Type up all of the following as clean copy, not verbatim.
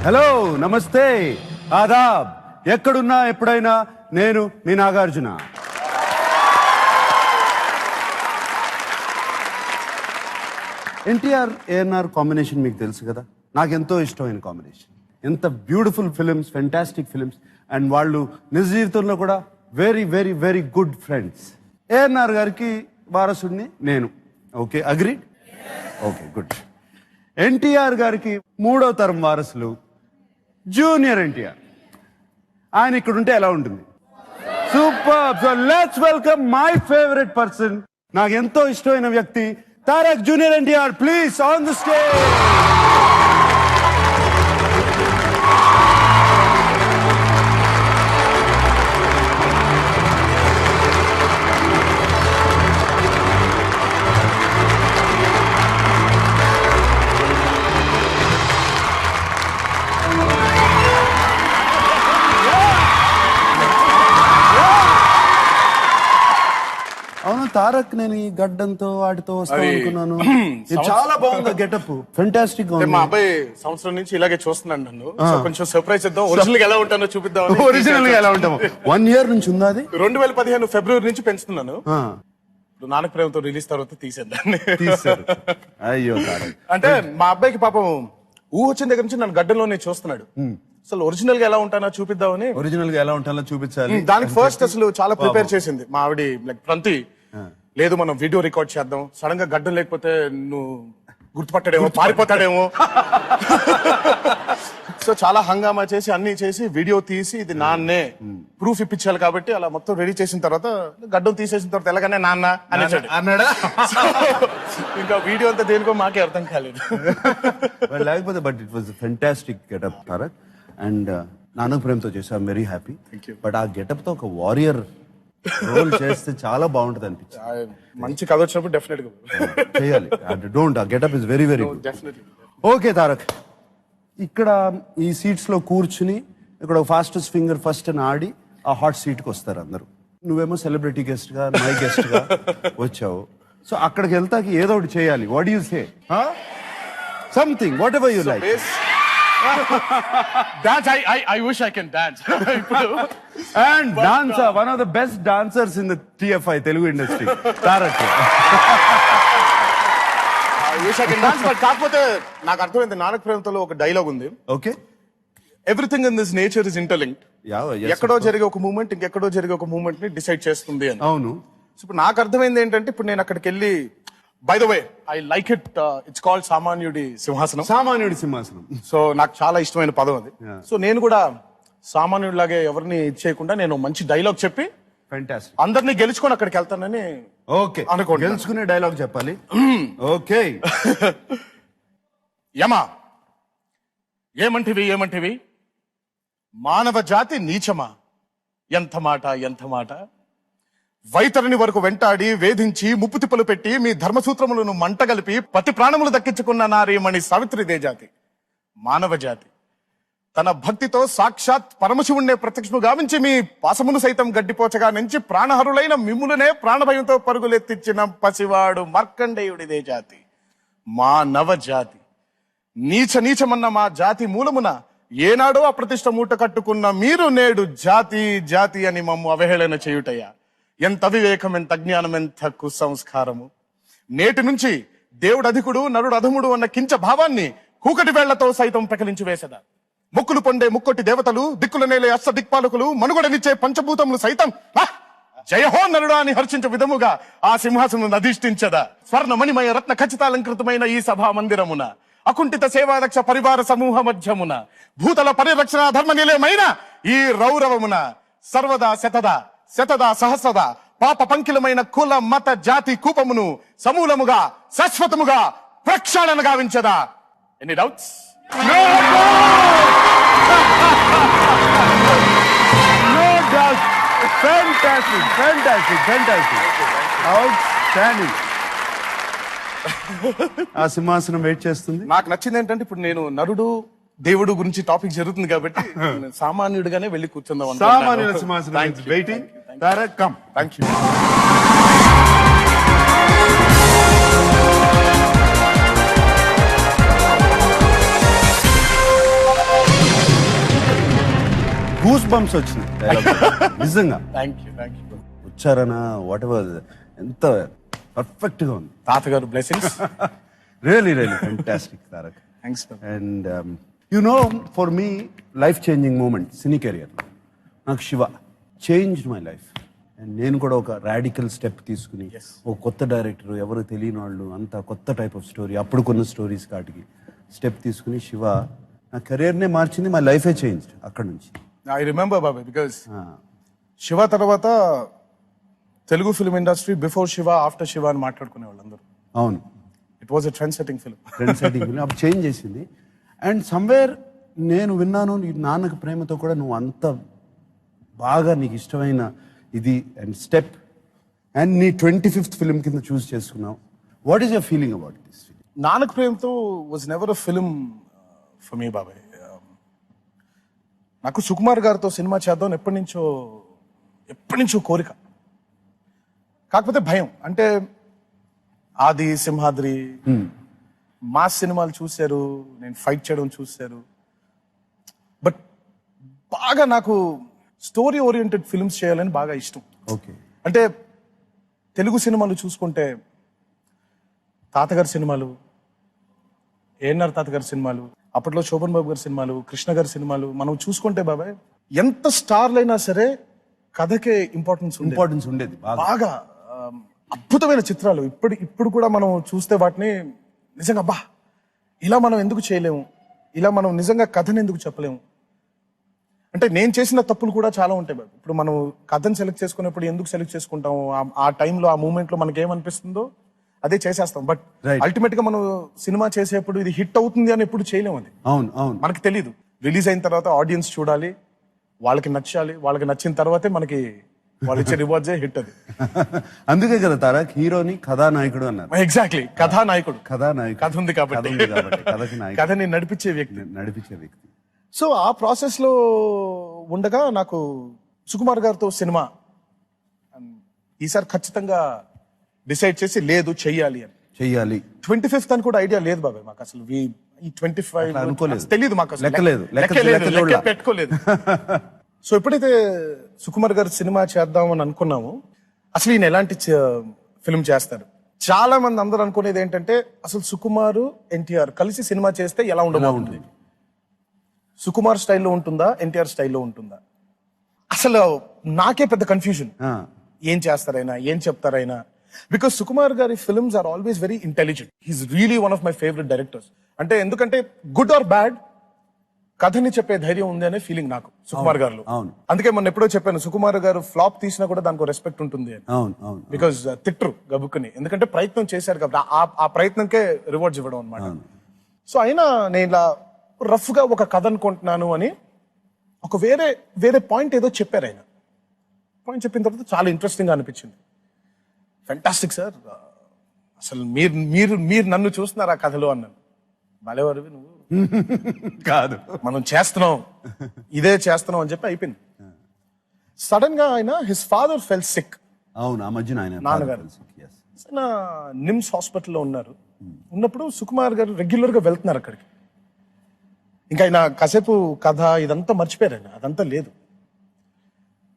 Hello, నమస్తే, ఆదాబ్. ఎక్కడున్నా ఎప్పుడైనా నేను మీ నాగార్జున. ఎన్టీఆర్ ఏఎన్ఆర్ కాంబినేషన్ మీకు తెలుసు కదా, నాకెంతో ఇష్టమైన కాంబినేషన్. ఎంత beautiful films, fantastic films. And వాళ్ళు నిజ జీవితంలో కూడా very very very good friends. ANR గారికి వారసుడిని నేను. Okay, agreed? Okay, good. NTR గారికి 3వ తరం వారసులు జూనియర్ ఎన్టీఆర్. ఆయన ఇక్కడ ఉంటే ఎలా ఉంటుంది? Super. So let's welcome my favourite person, నాకు ఎంతో ఇష్టమైన వ్యక్తి, Tarak junior NTR. Please on the stage. అవును తారక్, నేను ఈ గడ్డంతో వాటితో వస్తాను అనుకున్నాను. ఇది చాలా బాగుంది గెటప్, ఫెంటాస్టిక్ గా ఉంది. మా అబ్బాయి సంవత్సరం నుంచి ఇలాగే చూస్తున్నాను నన్ను. కొంచెం సర్ప్రైజ్ ఇద్దాం, ఒరిజినల్ గా ఎలా ఉంటానో చూపిద్దాం. ఒరిజినల్ గా ఎలా ఉంటాము? 1 year నుంచి ఉందా అది? 2015 ఫిబ్రవరి నుంచి పెంచుతున్నాను. నానక ప్రేమతో రిలీజ్ తర్వాత తీసేద్దాన్ని. అయ్యో తారక్, అంటే మా అబ్బాయికి పాపం ఊహ వచ్చిన దగ్గర నుంచి నన్ను గడ్డంలోనే చూస్తున్నాడు. అసలు ఒరిజినల్ గా ఎలా ఉంటానో చూపిద్దామని. ఒరిజినల్ గా ఎలా ఉంటానో చూపించాలి. దానికి ఫస్ట్ అసలు చాలా ప్రిపేర్ చేసింది మా ఆవిడ. లైక్ ప్రంతి, లేదు మనం వీడియో రికార్డ్ చేద్దాం, సడన్ గా గడ్డం లేకపోతే నువ్వు గుర్తుపట్టాడేమో, పారిపోతాడేమో. సో చాలా హంగామా చేసి అన్ని చేసి వీడియో తీసి ఇది నాన్నే ప్రూఫ్ ఇప్పించాలి కాబట్టి అలా మొత్తం రెడీ చేసిన తర్వాత గడ్డం తీసేసిన తర్వాత ఎలాగనే నాన్న అన్నాడా? ఇంకా వీడియో అంతా దేనికో మాకే అర్థం కాలేదు. లేకపోతే but it was fantastic getup Tarak. And Nannaku Prematho చేసా, ఐఎమ్ వెరీ హ్యాపీ. బట్ ఆ గెటప్ తో ఒక వారియర్ రోల్ చేస్తే చాలా బాగుంటది అనిపించింది. మంచి కథ వచ్చినప్పుడు డెఫినెట్ గా చేయాలి. డోంట్, ఆ getup is very very good. Okay Tarak, ఇక్కడ ఈ సీట్స్ లో కూర్చుని ఇక్కడ ఫాస్టెస్ట్ ఫింగర్ ఫస్ట్ అని ఆడి ఆ హాట్ సీట్ కి వస్తారు అందరూ. నువ్వేమో సెలబ్రిటీ గెస్ట్ గా, మై గెస్ట్ గా వచ్చావు. సో అక్కడికి వెళ్తాకి ఏదో ఒకటి చేయాలి. What you say? Something, what ever you like. Dance, I wish I can dance. And dancer, one of the best dancers in the TFI Telugu industry, Tarak. I wish I can dance, but కాకపోతే నాకు అర్థమైంది నానక ప్రేమతో ఒక dialogue ఉంది. Okay, everything in this nature is interlinked. ఎక్కడో జరిగే ఒక moment ఇంకెక్కడో జరిగే ఒక మూమెంట్ ని డిసైడ్ చేస్తుంది అని. అవును. ఇప్పుడు నాకు అర్థమైంది ఏంటంటే, ఇప్పుడు నేను అక్కడికి వెళ్ళి, by the way I like it, it's called సామాన్యుడి సింహాసనం. సామాన్యుడి సింహాసనం. సో నాకు చాలా ఇష్టమైన పదం అది. సో నేను కూడా సామాన్యుడిలాగే ఎవరిని చేయకుండా నేను మంచి డైలాగ్ చెప్పి అందరినీ గెలుచుకొని అక్కడికి వెళ్తానని. ఓకే, అనుకోండి. గెలుచుకునే డైలాగ్ చెప్పాలి. ఓకే. యమా, ఏమంటివి మానవ జాతి నీచమా, ఎంత మాట ఎంత మాట. వైతరిని వరకు వెంటాడి వేధించి ముప్పుతిప్పలు పెట్టి మీ ధర్మసూత్రములను మంటగలిపి పతి ప్రాణములు దక్కించుకున్న నారీమణి సావిత్రిదే జాతి. మానవ జాతి తన భక్తితో సాక్షాత్ పరమశివుణ్ణే ప్రత్యక్షము గావించి మీ పాసమును సైతం గడ్డిపోచగా నుంచి ప్రాణహరులైన మిమ్ములనే ప్రాణభయంతో పరుగులెత్తించిన పసివాడు మార్కండేయుడిదే జాతి. మానవ జాతి నీచమన్న మా జాతి మూలమున ఏనాడో అప్రతిష్ట మూట కట్టుకున్న మీరు నేడు జాతి జాతి అని మమ్ము అవహేళన చేయుటయ్యా. ఎంత అవివేకం, ఎంత అజ్ఞానం, ఎంత కుసంస్కారము. నేటి నుంచి దేవుడు అధికుడు నరుడు అధముడు అన్న కించ భావాన్ని కూకటి వేళ్లతో సైతం పెకలించి వేసదా. ముక్కులు పొండే ముక్కొట్టి దేవతలు, దిక్కుల నేలే అష్ట దిక్పాలకులు, మనుగడనిచ్చే పంచభూతములు సైతం జయహో నరుడా అని హర్షించే విధముగా ఆ సింహాసనం అధిష్ఠించదా. స్వర్ణ మణిమయ రత్న ఖచ్చితాలంకృతమైన ఈ సభా మందిరమున అకుంఠిత సేవాదక్ష పరివార సమూహ మధ్యమున భూతల పరిరక్షణ ధర్మ నిలయమైన ఈ రౌరవమున సర్వదా శతదా సహస్రదా పాప పంకిలమైన కుల మత జాతి కూపమును సమూలముగా శాశ్వతముగా ప్రక్షాళన గావించదా. Any doubts? No doubt. Fantastic. Outstanding. ఆ సింహాసనం వెయిట్ చేస్తుంది. నాకు నచ్చింది ఏంటంటే, ఇప్పుడు నేను నరుడు దేవుడు గురించి టాపిక్ జరుగుతుంది కాబట్టి సామాన్యుడిగానే వెళ్ళి కూర్చుందాం. సామాన్యుల సింహాసనం waiting. Tarak, come. Thank you. Bumps వచ్చినాయి dialogue. నిజంగా థ్యాంక్ యూ ఉచ్చారణ వాట్ ఎవర్ ఎంత పర్ఫెక్ట్ గా ఉంది. తాతగారు blessings. Really fantastic Tarak. Thanks. And for me life changing moment cine career నాకు Shiva changed my life. And నేను కూడా ఒక రాడికల్ స్టెప్ తీసుకుని ఒక కొత్త డైరెక్టర్, ఎవరు తెలియని వాళ్ళు, అంత కొత్త టైప్ ఆఫ్ స్టోరీ, అప్పుడు కొన్న స్టోరీస్ కాటికి స్టెప్ తీసుకుని శివ నా కెరియర్నే మార్చింది. మై లైఫే చేంజ్ అక్కడ నుంచి. ఐ రిమెంబర్ బాబాయ్ బికాస్ శివ తర్వాత Telugu film industry before Shiva after Shiva అని మాట్లాడుకునే వాళ్ళందరూ. అవును, it was a trend setting film. Trend setting film అప్పుడు చేంజ్ చేసింది. అండ్ సమ్వేర్ నేను విన్నాను నీ నాన్నకి ప్రేమతో కూడా నువ్వు అంత బాగా నీకు ఇష్టమైన ఇది అండ్ స్టెప్ అండ్ నీ 25th ఫిల్మ్ కింద చూస్ చేసుకున్నావు. What is your feeling about this? Nannaku Prematho was never a film for me బాబాయ్. నాకు సుకుమార్ గారితో సినిమా చేద్దాం ఎప్పటి నుంచో కోరిక. కాకపోతే భయం. అంటే ఆది, సింహాద్రి, మాస్ సినిమాలు చూశారు, నేను ఫైట్ చేయడం చూశారు. బట్ బాగా నాకు స్టోరీ ఓరియంటెడ్ ఫిల్మ్స్ చేయాలని బాగా ఇష్టం. ఓకే. అంటే తెలుగు సినిమాలు చూసుకుంటే తాతగారి సినిమాలు, ఏఎన్ఆర్ తాతగారి సినిమాలు, అప్పట్లో శోభన్ బాబు గారి సినిమాలు, కృష్ణ గారి సినిమాలు మనం చూసుకుంటే బాబాయ్ ఎంత స్టార్లైనా సరే కథకే ఇంపార్టెన్స్ ఉండేది బాగా. అద్భుతమైన చిత్రాలు ఇప్పుడు కూడా మనం చూస్తే వాటిని నిజంగా అబ్బా ఇలా మనం ఎందుకు చేయలేము, ఇలా మనం నిజంగా కథను ఎందుకు చెప్పలేము. అంటే నేను చేసిన తప్పులు కూడా చాలా ఉంటాయి బాబు. ఇప్పుడు మనం కథను సెలెక్ట్ చేసుకునేప్పుడు ఎందుకు సెలెక్ట్ చేసుకుంటాము, ఆ టైంలో ఆ మూమెంట్ లో మనకి ఏమనిపిస్తుందో అదే చేసేస్తాం. బట్ అల్టిమేట్ గా మనం సినిమా చేసేప్పుడు ఇది హిట్ అవుతుంది అని ఎప్పుడు చేయలేము. అది మనకి తెలియదు. రిలీజ్ అయిన తర్వాత ఆడియన్స్ చూడాలి, వాళ్ళకి నచ్చాలి, వాళ్ళకి నచ్చిన తర్వాతే మనకి వాళ్ళు ఇచ్చే రివార్డ్సే హిట్. అది అందుకే కదా తారక్ హీరోని కథానాయకుడు అన్నారు. ఎగ్జాక్ట్లీ, కథానాయకుడు. కథ ఉంది కాబట్టి కథని నడిపించే వ్యక్తి. సో ఆ ప్రాసెస్ లో ఉండగా నాకు సుకుమార్ గారితో సినిమా ఈసారి ఖచ్చితంగా డిసైడ్ చేసి లేదు చెయ్యాలి 25th అని కూడా ఐడియా లేదు బాబాయ్ మాకు. అసలు ఈ 25 అనుకోలేదు, తెలియదు మాకు, అసలు లెక్కలేదు, పెట్టుకోలేదు. సో ఎప్పుడైతే సుకుమార్ గారు సినిమా చేద్దామని అనుకున్నాము, అసలు ఈయన ఎలాంటి ఫిల్మ్ చేస్తారు, చాలా మంది అందరూ అనుకునేది ఏంటంటే అసలు సుకుమారు ఎన్టీఆర్ కలిసి సినిమా చేస్తే ఎలా ఉండబోతుంది, సుకుమార్ స్టైల్లో ఉంటుందా ఎన్టీఆర్ స్టైల్లో ఉంటుందా. అసలు నాకే పెద్ద కన్ఫ్యూజన్, ఏం చేస్తారైనా ఏం చెప్తారైనా. బికాస్ సుకుమార్ గారి films are always very intelligent. He's really one of my favourite directors. అంటే ఎందుకంటే గుడ్ ఆర్ బ్యాడ్ కథని చెప్పే ధైర్యం ఉంది అనే ఫీలింగ్ నాకు సుకుమార్ గారు. అందుకే మొన్న ఎప్పుడో చెప్పాను, సుకుమార్ గారు ఫ్లాప్ తీసినా కూడా దానికి రెస్పెక్ట్ ఉంటుంది అని. బికాస్ తిట్రు గబుక్కుని, ఎందుకంటే ప్రయత్నం చేశారు కాబట్టి ఆ ప్రయత్నంకే రివార్డ్స్ ఇవ్వడం అనమాట. సో అయినా నేను ఇలా రఫ్ గా ఒక కథ అనుకుంటున్నాను అని ఒక వేరే పాయింట్ ఏదో చెప్పారు ఆయన. పాయింట్ చెప్పిన తర్వాత చాలా ఇంట్రెస్టింగ్ గా అనిపించింది. ఫెంటాస్టిక్ సార్, అసలు మీరు నన్ను చూస్తున్నారు ఆ కథలో అన్నాను. భలేవారు నువ్వు కాదు, మనం చేస్తున్నాం, ఇదే చేస్తున్నాం అని చెప్పి అయిపోయింది. సడన్ గా ఆయన హిస్ ఫాదర్ ఫెల్ సిక్. అవును, ఆ మధ్యన ఆయన నాన్నగారు నిమ్స్ హాస్పిటల్లో ఉన్నారు. ఉన్నప్పుడు సుకుమార్ గారు రెగ్యులర్ గా వెళ్తున్నారు అక్కడికి. ఇంకా ఆయన కాసేపు కథ ఇదంతా మర్చిపోయారు, ఆయన అదంతా లేదు.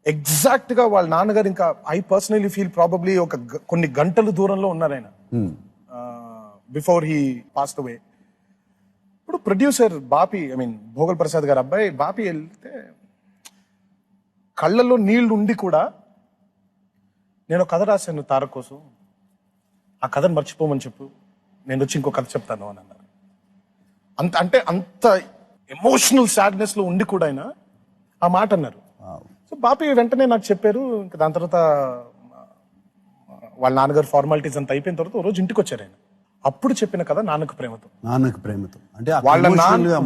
ఎగ్జాక్ట్ గా వాళ్ళ నాన్నగారు ఇంకా ఐ పర్సనలీ ఫీల్ ప్రాబబ్లీ ఒక కొన్ని గంటలు దూరంలో ఉన్నారు ఆయన బిఫోర్ హీ పాస్డ్ అవే. ఇప్పుడు ప్రొడ్యూసర్ బాపి, భోగల్ ప్రసాద్ గారు అబ్బాయి బాపి వెళ్తే కళ్ళల్లో నీళ్లు ఉండి కూడా నేను కథ రాశాను తారక్ కోసం, ఆ కథను మర్చిపోమని చెప్పు, నేను వచ్చి ఇంకో కథ చెప్తాను అని అన్నారు. అంత ఎమోషనల్ సాడ్నెస్ లో ఉండి కూడా ఆయన ఆ మాట అన్నారు. సో బాపి వెంటనే నాకు చెప్పారు. ఇంకా దాని తర్వాత వాళ్ళ నాన్నగారు ఫార్మాలిటీస్ అంతా అయిపోయిన తర్వాత రోజు ఇంటికి వచ్చారు ఆయన. అప్పుడు చెప్పిన కథ నాన్నకు ప్రేమతో. అంటే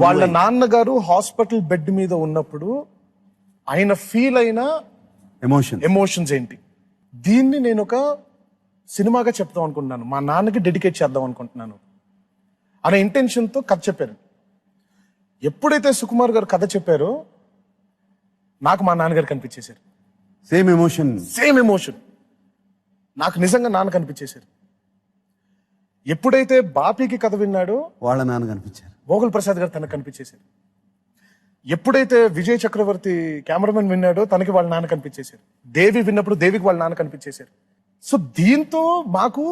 వాళ్ళ నాన్నగారు హాస్పిటల్ బెడ్ మీద ఉన్నప్పుడు ఆయన ఫీల్ అయిన ఎమోషన్స్ ఏంటి, దీన్ని నేను ఒక సినిమాగా చెప్తాం అనుకుంటున్నాను, మా నాన్నకి డెడికేట్ చేద్దాం అనుకుంటున్నాను అనే ఇంటెన్షన్ తో కథ చెప్పారు. ఎప్పుడైతే సుకుమార్ గారు కథ చెప్పారో నాకు మా నాన్నగారు కనిపించేశారు. సేమ్ ఎమోషన్ నాకు నిజంగా నాన్న కనిపించేశారు. ఎప్పుడైతే బాపీకి కథ విన్నాడో వాళ్ళ నాన్న కనిపించారు, భోగల్ ప్రసాద్ గారు తనకు కనిపించేశారు. ఎప్పుడైతే విజయ్ చక్రవర్తి కెమెరామెన్ విన్నాడో తనకి వాళ్ళ నాన్న కనిపించేశారు, దేవి విన్నప్పుడు దేవికి వాళ్ళ నాన్న కనిపించేశారు. సో దీంతో మాకు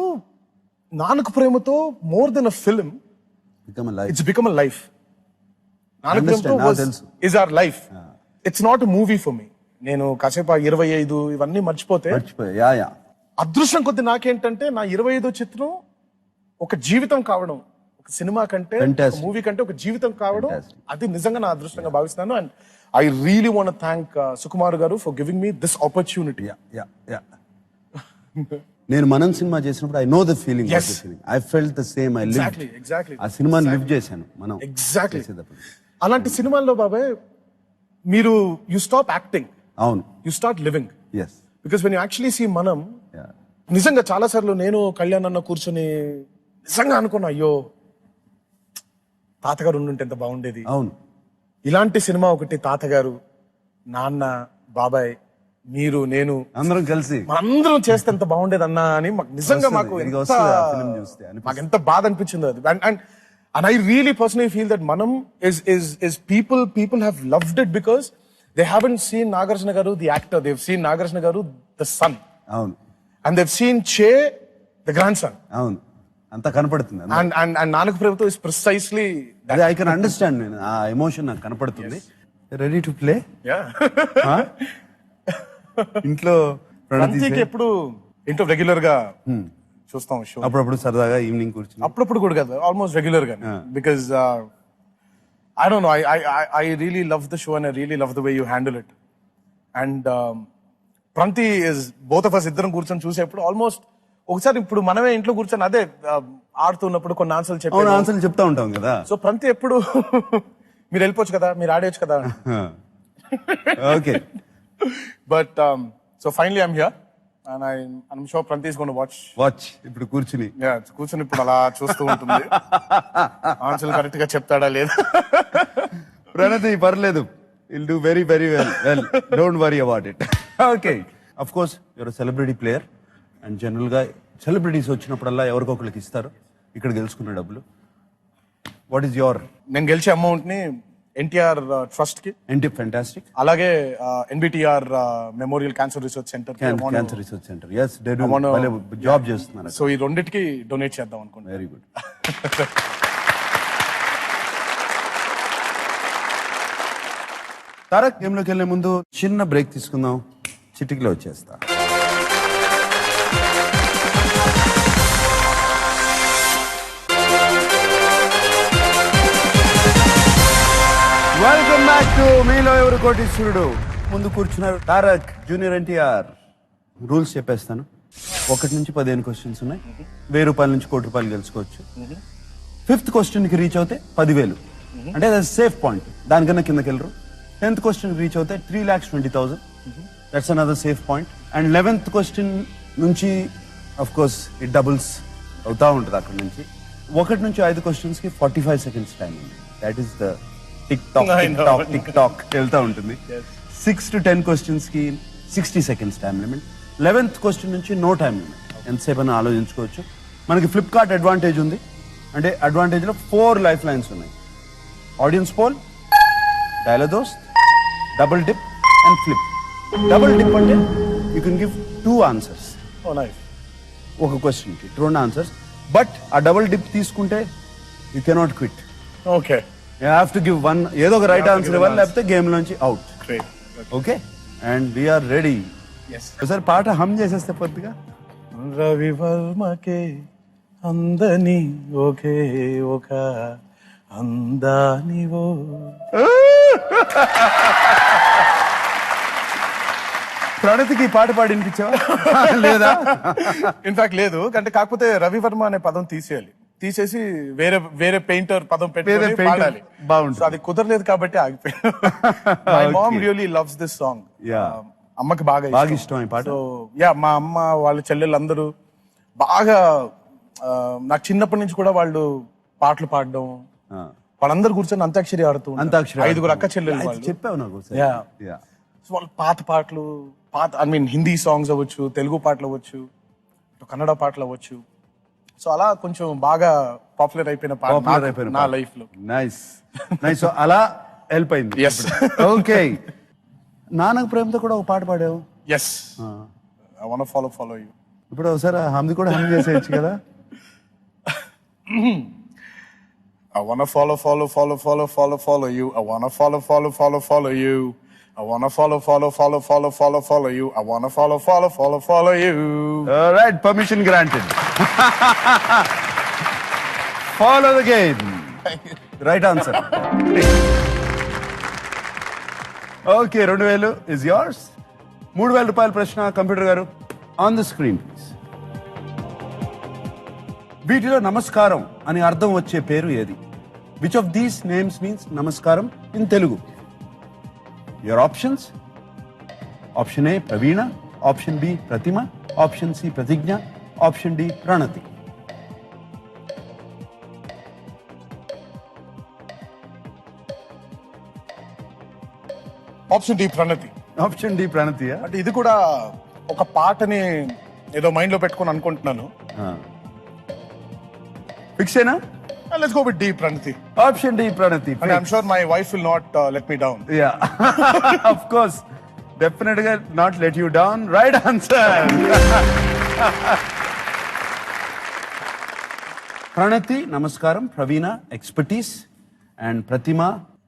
Nannaku Prematho more than a film, Become a life. It's become a life. నాన్నకు Understand, ప్రేమతో నాకు తెలుసు. Is our life. It's not a movie for me. నేను కాసేపు 25 ఇవన్నీ మర్చిపోతే మర్చిపోయా. యా అదృష్టం కొద్ది నాకేంటంటే నా 25వ చిత్రం ఒక జీవితం కావడం, ఒక సినిమా కంటే Fantastic. మూవీ కంటే ఒక జీవితం కావడం, Fantastic. అది నిజంగా నా అదృష్టంగా భావిస్తున్నాను. And I really want thank Sukumar garu for giving me this opportunity. Yeah నేను మనం సినిమా చేసినప్పుడు I know the feeling. Yes. I felt the same. I live exactly ఆ సినిమాని లివ్ చేశాను మనం ఎగ్జాక్ట్లీ. చేసేటప్పుడు. అలాంటి సినిమాల్లో బాబాయ్ మీరు యు స్టాప్ యాక్టింగ్, అవును. You start living. Yes. Because when you actually see మనం, నిజంగా చాలా సార్లు నేను కళ్యాణ్ అన్న కూర్చొని నిజంగా అనుకున్నా, అయ్యో తాతగారు ఉండుంటే ఎంత బాగుండేది. అవును. ఇలాంటి సినిమా ఒకటి, తాతగారు, నాన్న, బాబాయ్, మీరు, నేను అందరం కలిసి మనందరం చేస్తే ఎంత బాగుండేది అన్నా అని మాకు నిజంగా మాకు వస్తుంది. ఎంత- వస్తుంది ఆ film చూస్తే అనిపిస్తుంది. మాకు ఎంత బాధ అనిపించిందో అది. And I really personally feel that మనం is people have loved it because they haven't seen Nagarjuna Garu the actor, they've seen Nagarjuna Garu the son, అవును. and they've seen Che the grandson. అవును. అంతా కనపడుతుంది. And Nanak Prabhu is precisely that. అదే I can understand. నేను ఆ emotion నాకు కనపడుతుంది. Ready to play. Yeah. ఇంట్లో ప్రణతికి ఎప్పుడు ఇంట్లో రెగ్యులర్ గా చూస్తాం షో. అప్పుడప్పుడు సరదాగా ఈవినింగ్ కూర్చుని అప్పుడప్పుడు కూడా కాదు, ఆల్మోస్ట్ రెగ్యులర్ గా. Because I don't know, I really love the show and I really love the way you handle it. And Pranathi is both of us ఇద్దరం కూర్చొని చూసేప్పుడు ఆల్మోస్ట్ ఒకసారి ఇప్పుడు మనమే ఇంట్లో కూర్చొని అదే ఆడుతున్నప్పుడు కొన్ని ఆన్సర్లు అవును చెప్పాను. ఆన్సర్లు చెప్తా ఉంటాం కదా. సో ప్రంతి ఎప్పుడు మీరు వెళ్ళిపోవచ్చు కదా, మీరు ఆడేయచ్చు కదా. Okay. But so finally I'm here and I'm sure Pranathi is gonna watch ఇప్పుడు కూర్చుని కూర్చొని ఇప్పుడు అలా చూస్తూ ఉంటుంది, ఆన్సర్ కరెక్ట్ గా చెప్తాడా లేదా. ప్రణతి పర్లేదు, will do very very well. Don't worry about it. Okay. Of course your celebrity player and general గా సెలబ్రిటీస్ వచ్చినప్పుడల్లా ఎవరికొకరికి ఇస్తారు ఇక్కడ గెలుచుకున్న డబ్బులు. What is your? నేను గెలిచే అమౌంట్ ని ఎన్టీఆర్ ట్రస్ట్ కి, ఫెంటాస్టిక్. అలాగే NBTR memorial cancer research centre cancer research centre. Yes they do job చేస్తున్నారు. సో ఈ రెండిటికి డొనేట్ చేద్దాం అనుకుంటున్నాను. Very good. తారక్ గేమ్ లోకి వెళ్లే ముందు చిన్న బ్రేక్ తీసుకుందాం. చిటికలో వచ్చేస్తా. Welcome back to Meelo Evaru కోటీశ్వరుడు. ముందు కూర్చున్నారు తారక్, జూనియర్ ఎన్టీఆర్. రూల్స్ చెప్పేస్తాను. 1 నుంచి 15 క్వశ్చన్స్ ఉన్నాయి. 1000 రూపాయల నుంచి 1 కోటి రూపాయలు గెలుచుకోవచ్చు. 5th క్వశ్చన్ కి రీచ్ అవుతే 10,000, అంటే అది సేఫ్ పాయింట్, దానికన్నా కిందకి వెళ్ళరు. 10th క్వశ్చన్ రీచ్ అవుతే 3,20,000, that's another safe point. And 11th question నుంచి అఫ్ కోర్స్ ఇట్ డబుల్స్ అవుతా ఉంటుంది. అక్కడ నుంచి 1 నుంచి 5 క్వశ్చన్స్ కి 45 సెకండ్స్ టైం ఉంది. That is the tick talk I tick know. Tock tick talk వెళ్తా ఉంటుంది. 6 to 10 క్వశ్చన్స్ కి 60 seconds time limit. 11th question నుంచి నో టైం లిమిట్, ఎంతసేపు అయినా ఆలోచించుకోవచ్చు. మనకి ఫ్లిప్కార్ట్ అడ్వాంటేజ్ ఉంది. అంటే అడ్వాంటేజ్ లో 4 లైఫ్ లైన్స్ ఉన్నాయి. Audience poll, dialogue dost, double dip and flip. Double dip అంటే యూ కెన్ గివ్ 2 ఆన్సర్స్ ఒక క్వశ్చన్ కి, 2 ఆన్సర్స్. బట్ ఆ డబుల్ డిప్ తీసుకుంటే you cannot quit. Okay, you have to give 1, ఏదో ఒక రైట్ ఆన్సర్ ఇవ్వాలి, లేకపోతే గేమ్ లోంచి out. Great. Okay, and we're ready. yes. ఒకసారి పాట హమ్ చేసేస్తే పొద్దుగా. రవి వర్మకే అందని ఒకే ఒక అందానివో. ప్రణతికి ఈ పాట పాడి వినిపించావా లేదా? ఇన్ఫాక్ట్ లేదు, అంటే కాకపోతే రవి వర్మ అనే పదం తీసేసి వేరే వేరే పెయింటర్ పదం వేరే పెట్టి painter. పాడాలి. బాగుంటుంది. సో అది కుదరలేదు కాబట్టి ఆగిపోయాను. My mom really loves this song. Yeah. అమ్మకి బాగా బాగా ఇష్టం ఈ పాట. సో యా, మా అమ్మ వాళ్ళ చెల్లెళ్ళందరూ బాగా నాకు చిన్నప్పటి నుంచి కూడా వాళ్ళు పాటలు పాడడం, వాళ్ళందరూ కూర్చొని అంతాక్షరి ఆడుతూ ఉంటారు. అంతాక్షరి 5 అక్క చెల్లెలు వాళ్ళు. చెప్పావు నాకు ఒకసారి. Yeah. Yeah. సో వాళ్ళు పాత పాటలు, ఐ మీన్ హిందీ సాంగ్స్ అవ్వచ్చు, తెలుగు పాటలు అవ్వచ్చు, కన్నడ పాటలు అవ్వచ్చు. సో అలా కొంచెం బాగా పాపులర్ అయిపోయిన పాట Popular అయిపోయిన నా పాట. లైఫ్ లో. Nice nice. సో అలా వెళ్ళిపోయింది. Yes. ఓకే. నాన్నకు ప్రేమతో కూడా ఒక పాట పాడావు. Yes, I want follow you. ఇప్పుడు ఒకసారి హమ్ది కూడా హమ్ చేసేయచ్చు కదా. I wanna follow you. I wanna follow you. I wanna follow you. I wanna follow you. Right, permission granted. Follow the game. Right answer. Okay, 2000 is yours. 3000 రూపాయల ప్రశ్న computer గారు on the screen please. వీటిలో నమస్కారం అని అర్థం వచ్చే పేరు ఏది? Which of these names means నమస్కారం in Telugu? Your options: option A Praveena, option B Pratima, option C Pratigna, option D Pranathi. Option D Pranathi. Option D Pranathi. అంటే ఇది కూడా ఒక పాటని ఏదో మైండ్ లో పెట్టుకొని అనుకుంటున్నాను. ఫిక్స్ అయినా? Let's go with D Pranathi. Option D Pranathi. And I'm sure my wife will not let me down. Yeah, of course. Definitely not let you down. Right answer. ప్రణతి నమస్కారం, ప్రవీణ ఎక్స్పర్టీస్, అండ్ ప్రతిమ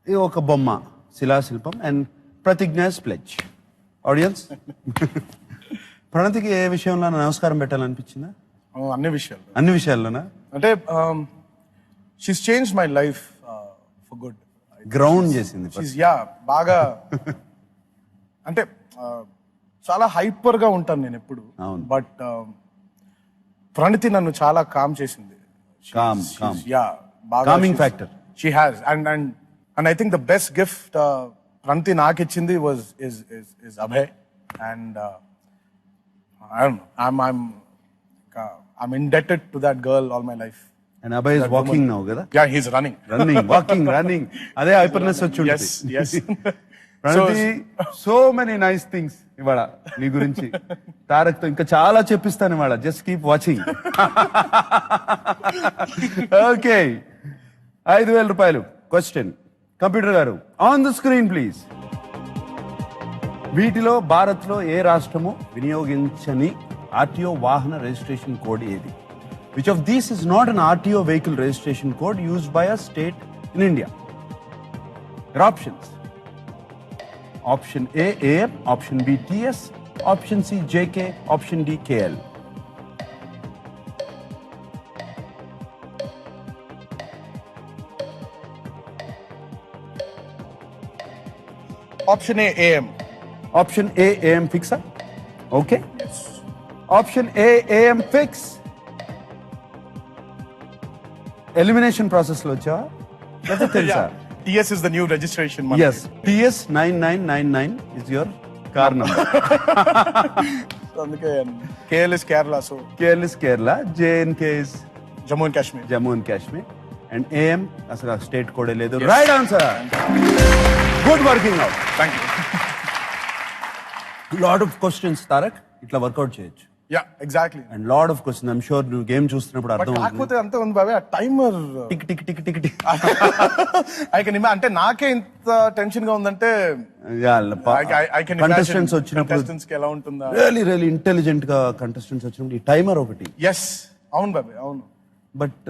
ఇది ఒక బొమ్మ, శిలాశిల్పం, అండ్ ప్రతిజ్ఞ pledge. Audience, ప్రణతికి ఏ విషయంలో నమస్కారం పెట్టాలనిపించిందా? అన్ని విషయాలు. అన్ని విషయాల్లోనా? అంటే she's change my life for good. Ground చేసింది. బాగా అంటే చాలా హైపర్ గా ఉంటాను నేను ఎప్పుడు. అవును. బట్ ప్రణతి నన్ను చాలా కామ్ చేసింది. Calm. Coming factor. She has, and I think the best gift Pranati నాకు ఇచ్చింది is Abhay, and I don't know, I'm indebted to that girl all my life. And Abhay is walking now, కదా? Yeah, he's running. Running. అదే hyperness వచ్చి ఉంటుంది. Yes. ప్రణతి, so many nice things ఇవాళ నీ గురించి. తారక్ తో ఇంకా చాలా చెప్పిస్తాను ఇవాళ. Just keep watching. ఓకే, 5000 రూపాయలు. క్వశ్చన్ కంప్యూటర్ గారు ఆన్ ద స్క్రీన్ ప్లీజ్. వీటిలో భారత్ లో ఏ రాష్ట్రము వినియోగించని ఆర్టీఓ వాహన రిజిస్ట్రేషన్ కోడ్ ఏది? Which of these is not an RTO vehicle registration code used by a state in India? Your options: option A AM, option B TS, option C JK, option D KL. Option A AM. Option A AM fix up. Okay. Yes. Option A AM fix. Elimination process లో వచ్చావా? లేదా తెలుసా? TS is the new registration. Yes, TS 9999 is your car number. అందుకే KL is Kerala, so KL is Kerala, JNK is Jammu and Kashmir. Jammu and Kashmir, and AM అసలు state code లేదు. Right answer. Good working out. Thank you. Lot of questions Tarak ఇట్లా work out చేయొచ్చు. Yeah, exactly. And lot of questions. I'm sure నువ్వు game చూస్తున్నప్పుడు But అర్థం అవుతుంది. కాకపోతే అంతే ఉంది బాబే, ఆ timer tick tick tick tick tick. అంటే నాకే ఇంత టెన్షన్ గా ఉందంటే I can కంటెస్టెంట్స్ imagine వచ్చినప్పుడు contestants కి ఎలా ఉంటుందా. రియలీ ఇంటెలిజెంట్ గా కంటెస్టెంట్స్ వచ్చినప్పుడు ఈ టైమర్ ఒకటి. Yes, అవును బాబే, అవును. But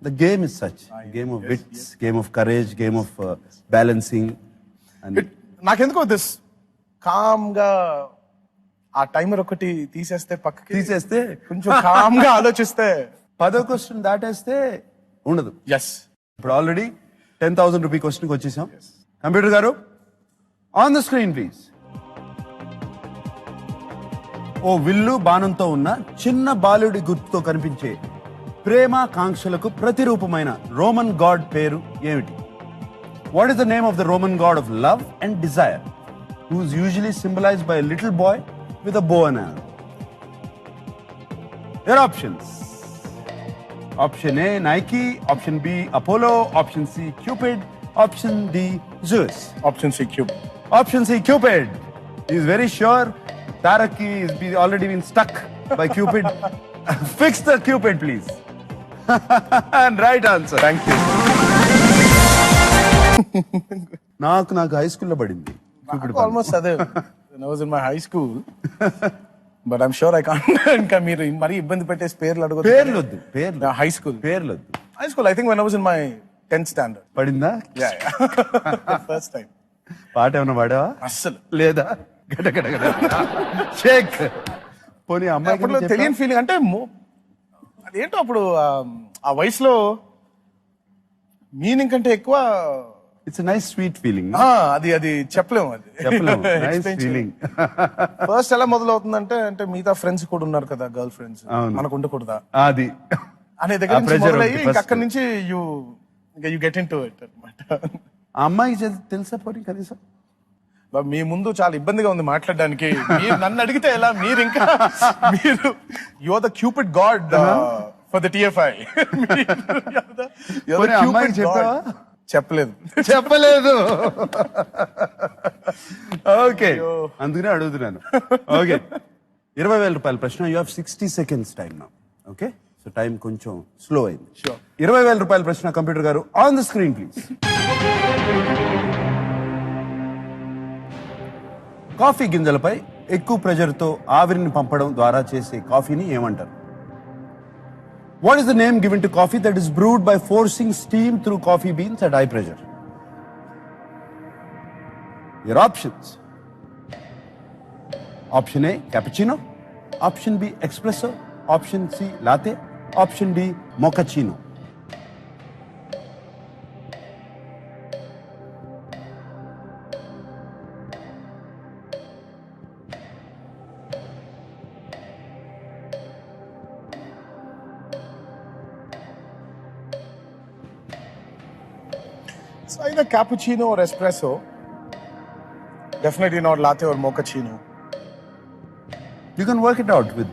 the game is such game of wits, game of courage, game of balancing. నాకెందుకో దిస్ కామ్ గా ఆ టైమర్ ఒకటి తీసేస్తే పక్కకి తీసేస్తే కొంచెం కామ్ గా ఆలోచిస్తే 10వ క్వశ్చన్ దాటేస్తే ఉండదు. ఎస్. ఇప్పుడు ఆల్రెడీ 10,000 రూపీ క్వశ్చన్కి వచ్చేసాం. కంప్యూటర్ గారు ఆన్ ద స్క్రీన్ ప్లీజ్. ఓ విల్లు బాణంతో ఉన్న చిన్న బాలుడి గుర్తుతో కనిపించే ప్రేమ కాంక్షలకు ప్రతిరూపమైన రోమన్ గాడ్ పేరు ఏమిటి? What is the name of the Roman God of love and Dzire who is usually symbolised by little boy with a bow and arrow? Your options: option A Nike, option B Apollo, option C Cupid, option D Zeus. Option C Cupid. Option C Cupid. He is very sure. Tarak is already been stuck by Cupid. Fix the Cupid, please. And right answer. Thank you. నాకు high స్కూల్లో పడింది almost అదే I was in my high school. But I'm sure I can't. ఇంకా మీరు మరీ ఇబ్బంది పెట్టేసి పేర్లు అడగదు. పేర్లొద్దు పేర్లు హై స్కూల్ పేర్లొద్దు. High school I think when I was in my 10th standard. పడిందా? First time. పాట ఏమైనా పాడావా? అస్సలు లేదా? గడ గడ గడ షేక్. పోనీ అమ్మాయి తెలియని ఫీలింగ్ అంటే అదేంటో అప్పుడు ఆ వయసులో మీనింగ్ కంటే ఎక్కువ ఇట్స్ నైస్ స్వీట్ ఫీలింగ్. అది చెప్పలేము. అది నైస్ ఫీలింగ్. ఫస్ట్ ఎలా మొదలవుతుందంటే అంటే మిగతా ఫ్రెండ్స్ కూడా ఉన్నారు కదా, గర్ల్ ఫ్రెండ్స్, మనకు ఉండకూడదా అది అనే దగ్గర నుంచి మొదలయ్యి అక్కడి నుంచి you get in to it అనమాట. ఆ అమ్మాయికి తెలుసా పోనీ కనీసం? మీ ముందు చాలా ఇబ్బందిగా ఉంది మాట్లాడడానికి. నన్ను అడిగితే ఎలా, మీరు you are the cupid god for the TFI. అమ్మాయికి చెప్పావా? చెప్పలేదు. ఓకే, అందుకనే అడుగుతున్నాను. ఓకే, 20,000 రూపాయల ప్రశ్న. You have 60 seconds time now. Okay, so time కొంచెం స్లో అయింది. 20,000 రూపాయల ప్రశ్న. కంప్యూటర్ గారు on the screen please. Coffee గింజలపై ఎక్కువ ప్రెషర్తో ఆవిరిని పంపడం ద్వారా చేసే కాఫీని ఏమంటారు? What is the name given to coffee that is brewed by forcing steam through coffee beans at high pressure? Your options. Option A, cappuccino. Option B, espresso. Option C, latte. Option D, mochaccino. It's either cappuccino or espresso. Definitely not latte or mochaccino. You can work it out with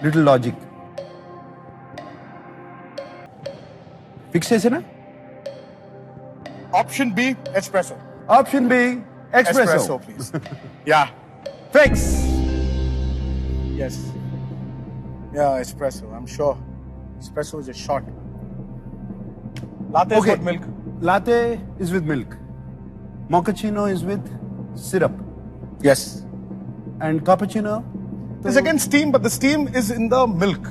little logic. Fix chesena? Option B, espresso. Option B, espresso. Please. Yeah. Fix. Yes. Yeah, espresso. I'm sure. Espresso is a shot. Latte is with milk. Latte is with milk. Mochaccino is with syrup. Yes. And cappuccino? There's again steam, but the steam is in the milk.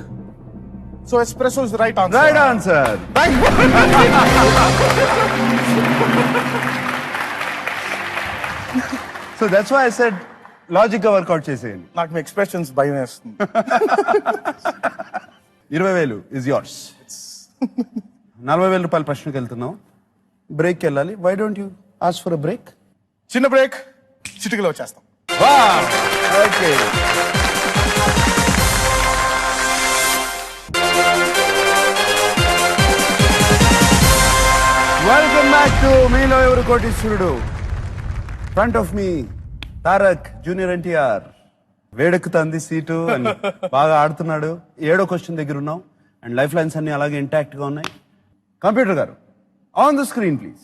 So espresso is the right answer. Right answer. Thank you. So that's why I said logic గా work out చేసేయండి. నాకు మీ expressions భయం వేస్తుంది. 20,000 is yours. 40,000 రూపాయల ప్రశ్నకి వెళ్తున్నాం. బ్రేక్కి వెళ్ళాలి. Why don't you ask for a break? చిన్న బ్రేక్, చిటికలో వచ్చేస్తాం. Okay. Welcome back to Meelo Evaru Koteeswarudu. Front of me Tarak junior NTR. వేడెక్కుతుంది సీటు అని బాగా ఆడుతున్నాడు. 7వ క్వశ్చన్ దగ్గర ఉన్నాం అండ్ లైఫ్ లైన్స్ అన్ని అలాగే ఇంటాక్ట్ గా ఉన్నాయి. కంప్యూటర్ గారు on the screen please.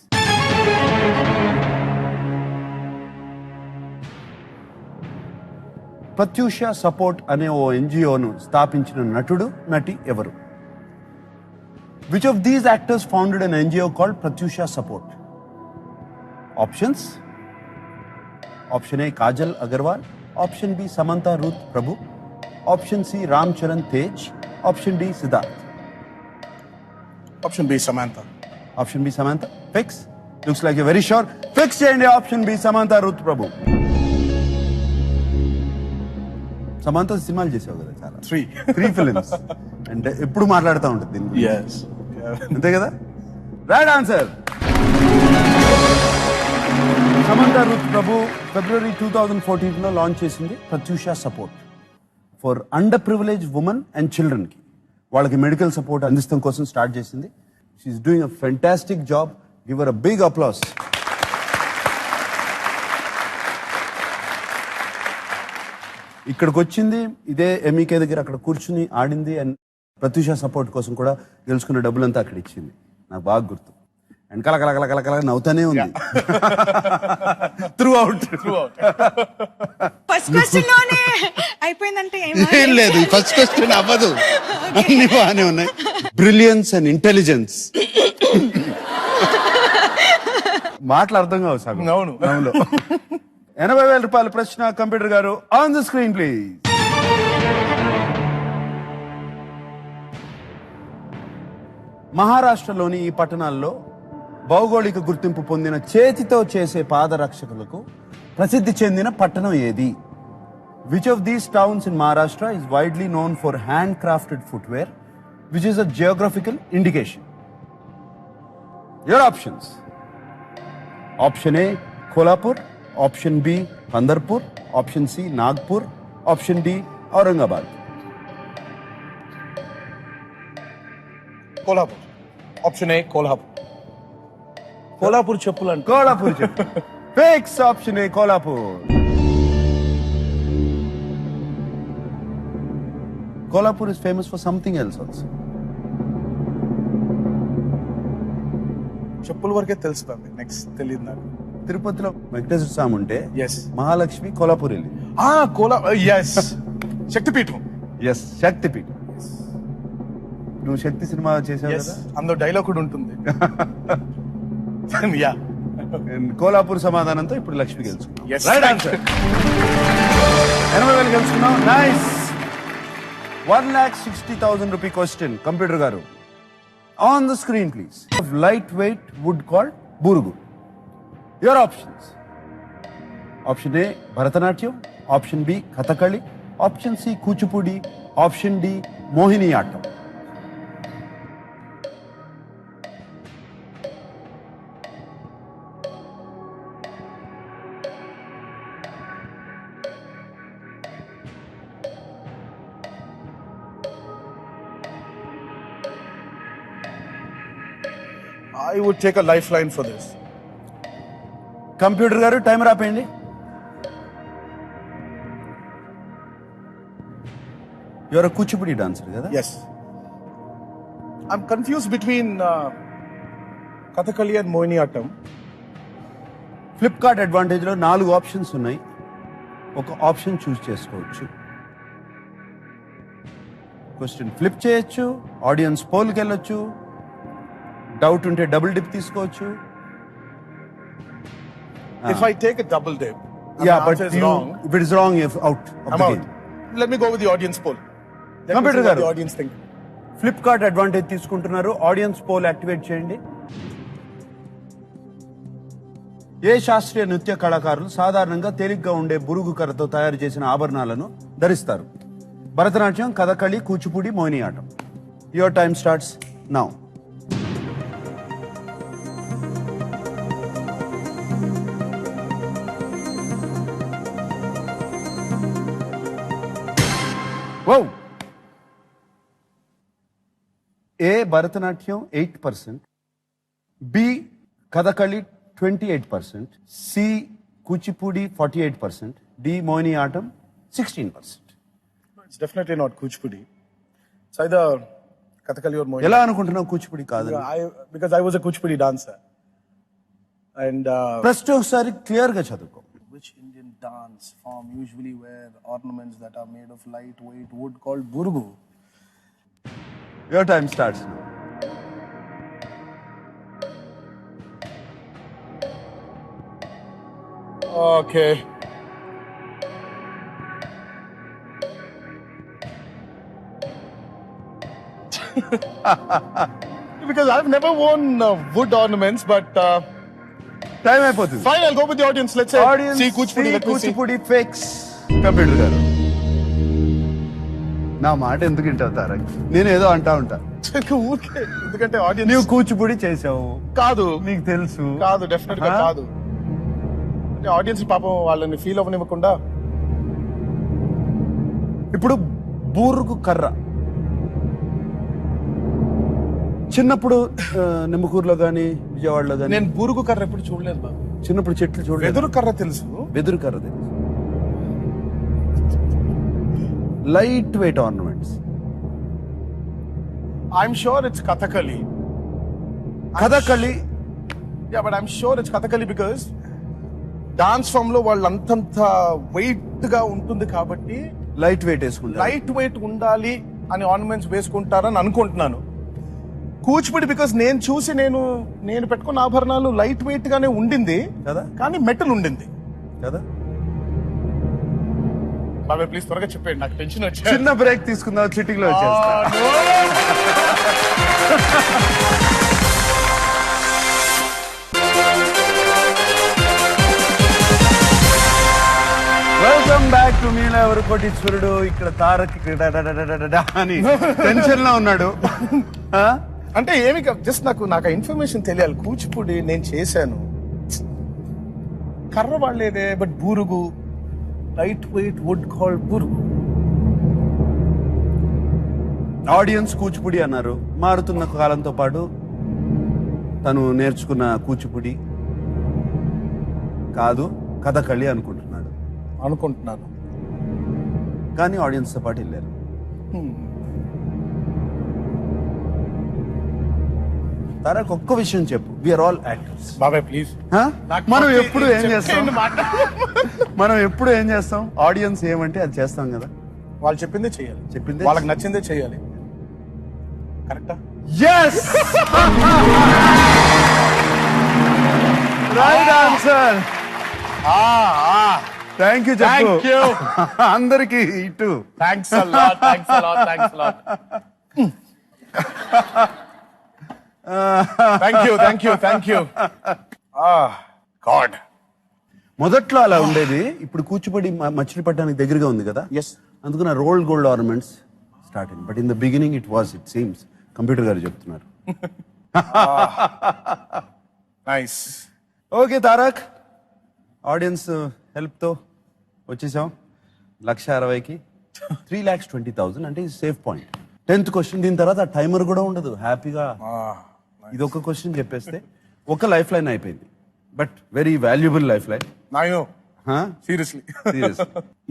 Prathyusha support అనే ఓ NGOను స్థాపించిన నటుడు నటి ఎవరు? Which of these actors founded an NGO called Pratyusha Support? Options. Option A, Kajal Agarwal. Option B, Samantha Ruth Prabhu. Option C, Ram Charan Tej. Option D, Siddharth. Option B, Samantha. Option B, Samantha. Fix. Looks like you're very sure. Fix చేయండి. Option B, Samantha Ruth Prabhu. Samantha సినిమాలు చేసావు కదా చాలా. 3 films. అంటే ఎప్పుడు మాట్లాడుతూ ఉంటుంది దీని గురించి. Yes. అంతే కదా? Right answer. Samantha Ruth Prabhu February 2014 launch చేసింది Pratyusha support for under privilege women and children కి. వాళ్ళకి మెడికల్ సపోర్ట్ అందించడం కోసం స్టార్ట్ చేసింది. She is doing a fantastic job. Give her a big applause. ఇక్కడికి వచ్చింది ఇదే MEK దగ్గర అక్కడ కూర్చుని ఆడింది అండ్ ప్రత్యూష సపోర్ట్ కోసం కూడా గెలుచుకున్న డబ్బులంతా అక్కడ ఇచ్చింది. నాకు బాగా గుర్తు. అండ్ కలకల నవ్వుతానే ఉంది త్రూ అవుట్. ఫస్ట్ క్వశ్చన్ లోనే అయిపోయిందంటే ఏం లేదు. ఫస్ట్ క్వశ్చన్ అవ్వదు, అన్ని బాగానే ఉన్నాయి. బ్రిలియన్స్ అండ్ ఇంటెలిజెన్స్ మాటలు అర్థం కావు సార్. అవును. 80,000 రూపాయల ప్రశ్న కంప్యూటర్ గారు ఆన్ ద స్క్రీన్ ప్లీజ్. మహారాష్ట్రలోని ఈ పట్టణాల్లో భౌగోళిక గుర్తింపు పొందిన చేతితో చేసే పాదరక్షకులకు ప్రసిద్ధి చెందిన పట్టణం ఏది? Which of these towns in Maharashtra is widely known for handcrafted footwear, which is a geographical indication? Your options. Option A, Kolhapur. Option B, Pandarpur. Option C, Nagpur. Option D, Aurangabad. Kolhapur. Option A Kolhapur. Kolhapur చెప్పులు అంటే Kolhapur. Fix option A, Kolhapur. Kolhapur is famous for something else also. చెప్పుల వరకే తెలుసు బాబు, next తెలియదు నాకు. తిరుపతిలో వెంకటేశ్వర స్వామి ఉంటే Yes. Mahalakshmi Kolhapur వెళ్ళింది. ఎస్ శక్తిపీఠం. ఎస్, శక్తిపీఠ. నువ్వు శక్తి సినిమా చేసావు ఎస్ కదా. అందులో డైలాగ్ కూడా ఉంటుంది. యా కోలాపూర్ సమాధానంతో ఇప్పుడు లక్ష్మి గెలుచుకున్నావు. Yes. Right answer. 80,000 గెలుచుకున్నావు. నైస్. 1,60,000 రూపీ క్వశ్చన్ కంప్యూటర్ గారు on the screen please. Light weight wood called burugu. Your options. Option A Bharatanatyam. Option B Kathakali. Option C Kuchipudi. Option D Mohini Attam. I would take a lifeline for this. Computer గారు timer ఆపేయండి. Your Kuchipudi dancer కదా. Yes I'm confuse between Kathakali and Mohini Attam. Flipkart advantage లో 4 options ఉన్నాయి. ఒక option choose చేసుకోవచ్చు. Question flip చేయొచ్చు, audience పోల్కి వెళ్ళొచ్చు, doubt ఉంటే డబుల్ డిప్ తీసుకోవచ్చు. If I take a double dip, Yeah, and the but answer is you, wrong, if it is wrong, you're out of I'm the out. game. Let me go with the audience poll. Let me Computer see what garu. the audience think. Flipkart advantage తీసుకుంటున్నారు. Audience poll activate చేయండి. ఏ శాస్త్రీయ నృత్య కళాకారులు సాధారణంగా తేలిగ్గా ఉండే బురుగు కర్రతో తయారు చేసిన ఆభరణాలను ధరిస్తారు? Bharatanatyam, Kathakali, Kuchipudi, Mohini atom. Your time starts now. Wow. A, Bharatanatyam 8%, B, Kathakali 28%, C, Kuchipudi 48%, D, Mohini atom 16%. It's definitely not Kuchipudi. It's either Kathakali or Mohini. ఎలా అనుకుంటున్నావు కూచిపూడి కాదు? Because I was a Kuchipudi dancer. And ప్రశ్న ఒకసారి క్లియర్ గా చదువుకో. which Indian dance form usually wear ornaments that are made of lightweight wood called burgu? Your time starts now. Okay. Because I've never worn wood ornaments, but time అయిపోతుంది. fine, I'll go with the audience. Let's say audience see Kuchipudi. Let me see. Kuchipudi fix. Computer గారు నా మాట ఎందుకు వింటావు తారక్? నేను ఏదో అంటా ఉంటా. ఊరికే ఎందుకంటే ఆడియన్స్ నువ్వు కూచిపూడి చేసావు, కాదు నీకు తెలుసు. కాదు డెఫినెట్ గా Huh? కాదు. అంటే ఆడియన్స్ పాపం వాళ్ళని ఫీల్ అవ్వనివ్వకుండా. ఇప్పుడు బూరుగు కర్ర చిన్నప్పుడు నిమ్మకూరులో గానీ విజయవాడలో గానీ నేను బూరుగు కర్ర ఎప్పుడు చూడలేదు బాబు. చిన్నప్పుడు చెట్లు చూడలేదు. వెదురు కర్ర తెలుసు. వెదురు కర్ర తెలుసు. Light weight ornaments. I'm sure it's Kathakali. Kathakali. Yeah but I'm sure it's Kathakali because dance form లో వాళ్ళు అంతంత వెయిట్ గా ఉంటుంది కాబట్టి లైట్ వెయిట్ వేసుకుంటారు. లైట్ వెయిట్ ఉండాలి అని ఆర్నమెంట్స్ వేసుకుంటారని అనుకుంటున్నాను. కూచిపూడి బికాస్ నేను చూసి నేను పెట్టుకున్న ఆభరణాలు లైట్ వెయిట్ గానే ఉండింది కదా కానీ మెటల్ ఉండింది కదా. బాబాయ్ ప్లీజ్ త్వరగా చెప్పండి, నాకు టెన్షన్ వచ్చి. చిన్న బ్రేక్ తీసుకుందాం, చిట్టింగ్ లో వచ్చేస్తా. Welcome back to Meelo Evaru కోటీశ్వరుడు. ఇక్కడ తారక్ అని టెన్షన్ లో ఉన్నాడు. అంటే ఏమి జస్ట్ నాకు ఇన్ఫర్మేషన్ తెలియాలి. కూచిపూడి నేను చేశాను, కర్ర వాళ్ళేదే, but burugu light weight wood called burugu. Audience Kuchipudi అన్నారు. మారుతున్న కాలంతో పాటు తను నేర్చుకున్న కూచిపూడి కాదు కథకళి అనుకుంటున్నాను. కానీ ఆడియన్స్ తో పాటు వెళ్ళారు. తారక్ ఒక్క విషయం చెప్పు, వీఆర్ ఆల్ యాక్టర్స్. బాబాయ్ ప్లీజ్. మనం ఎప్పుడు ఏం చేస్తాం ఆడియన్స్ ఏమంటే అది చేస్తాం కదా. వాళ్ళు చెప్పిందే వాళ్ళకి నచ్చిందే చేయాలి. కరెక్టా? yes right answer. Thank you చెప్పు అందరికి. ఇటు thanks a lot. Thank you. God. మొదట్లో అలా ఉండేది, ఇప్పుడు కూచిపూడి మచిలీపట్నానికి దగ్గరగా ఉంది కదా. ఎస్, అందుకని రోల్ గోల్డ్ ఆర్నమెంట్స్ స్టార్ట్ అయింది. But in the beginning it seems computer గారు చెప్తున్నారు. Nice. Okay Tarak, audience help తో వచ్చేసాం 1,60,000కి. 3,20,000 అంటే సేఫ్ పాయింట్. 10th question. దీని తర్వాత టైమర్ కూడా ఉండదు, హ్యాపీగా ఇది ఒక క్వశ్చన్ చెప్పేస్తే ఒక లైఫ్ లైన్ అయిపోయింది. But very valuable life line. Seriously.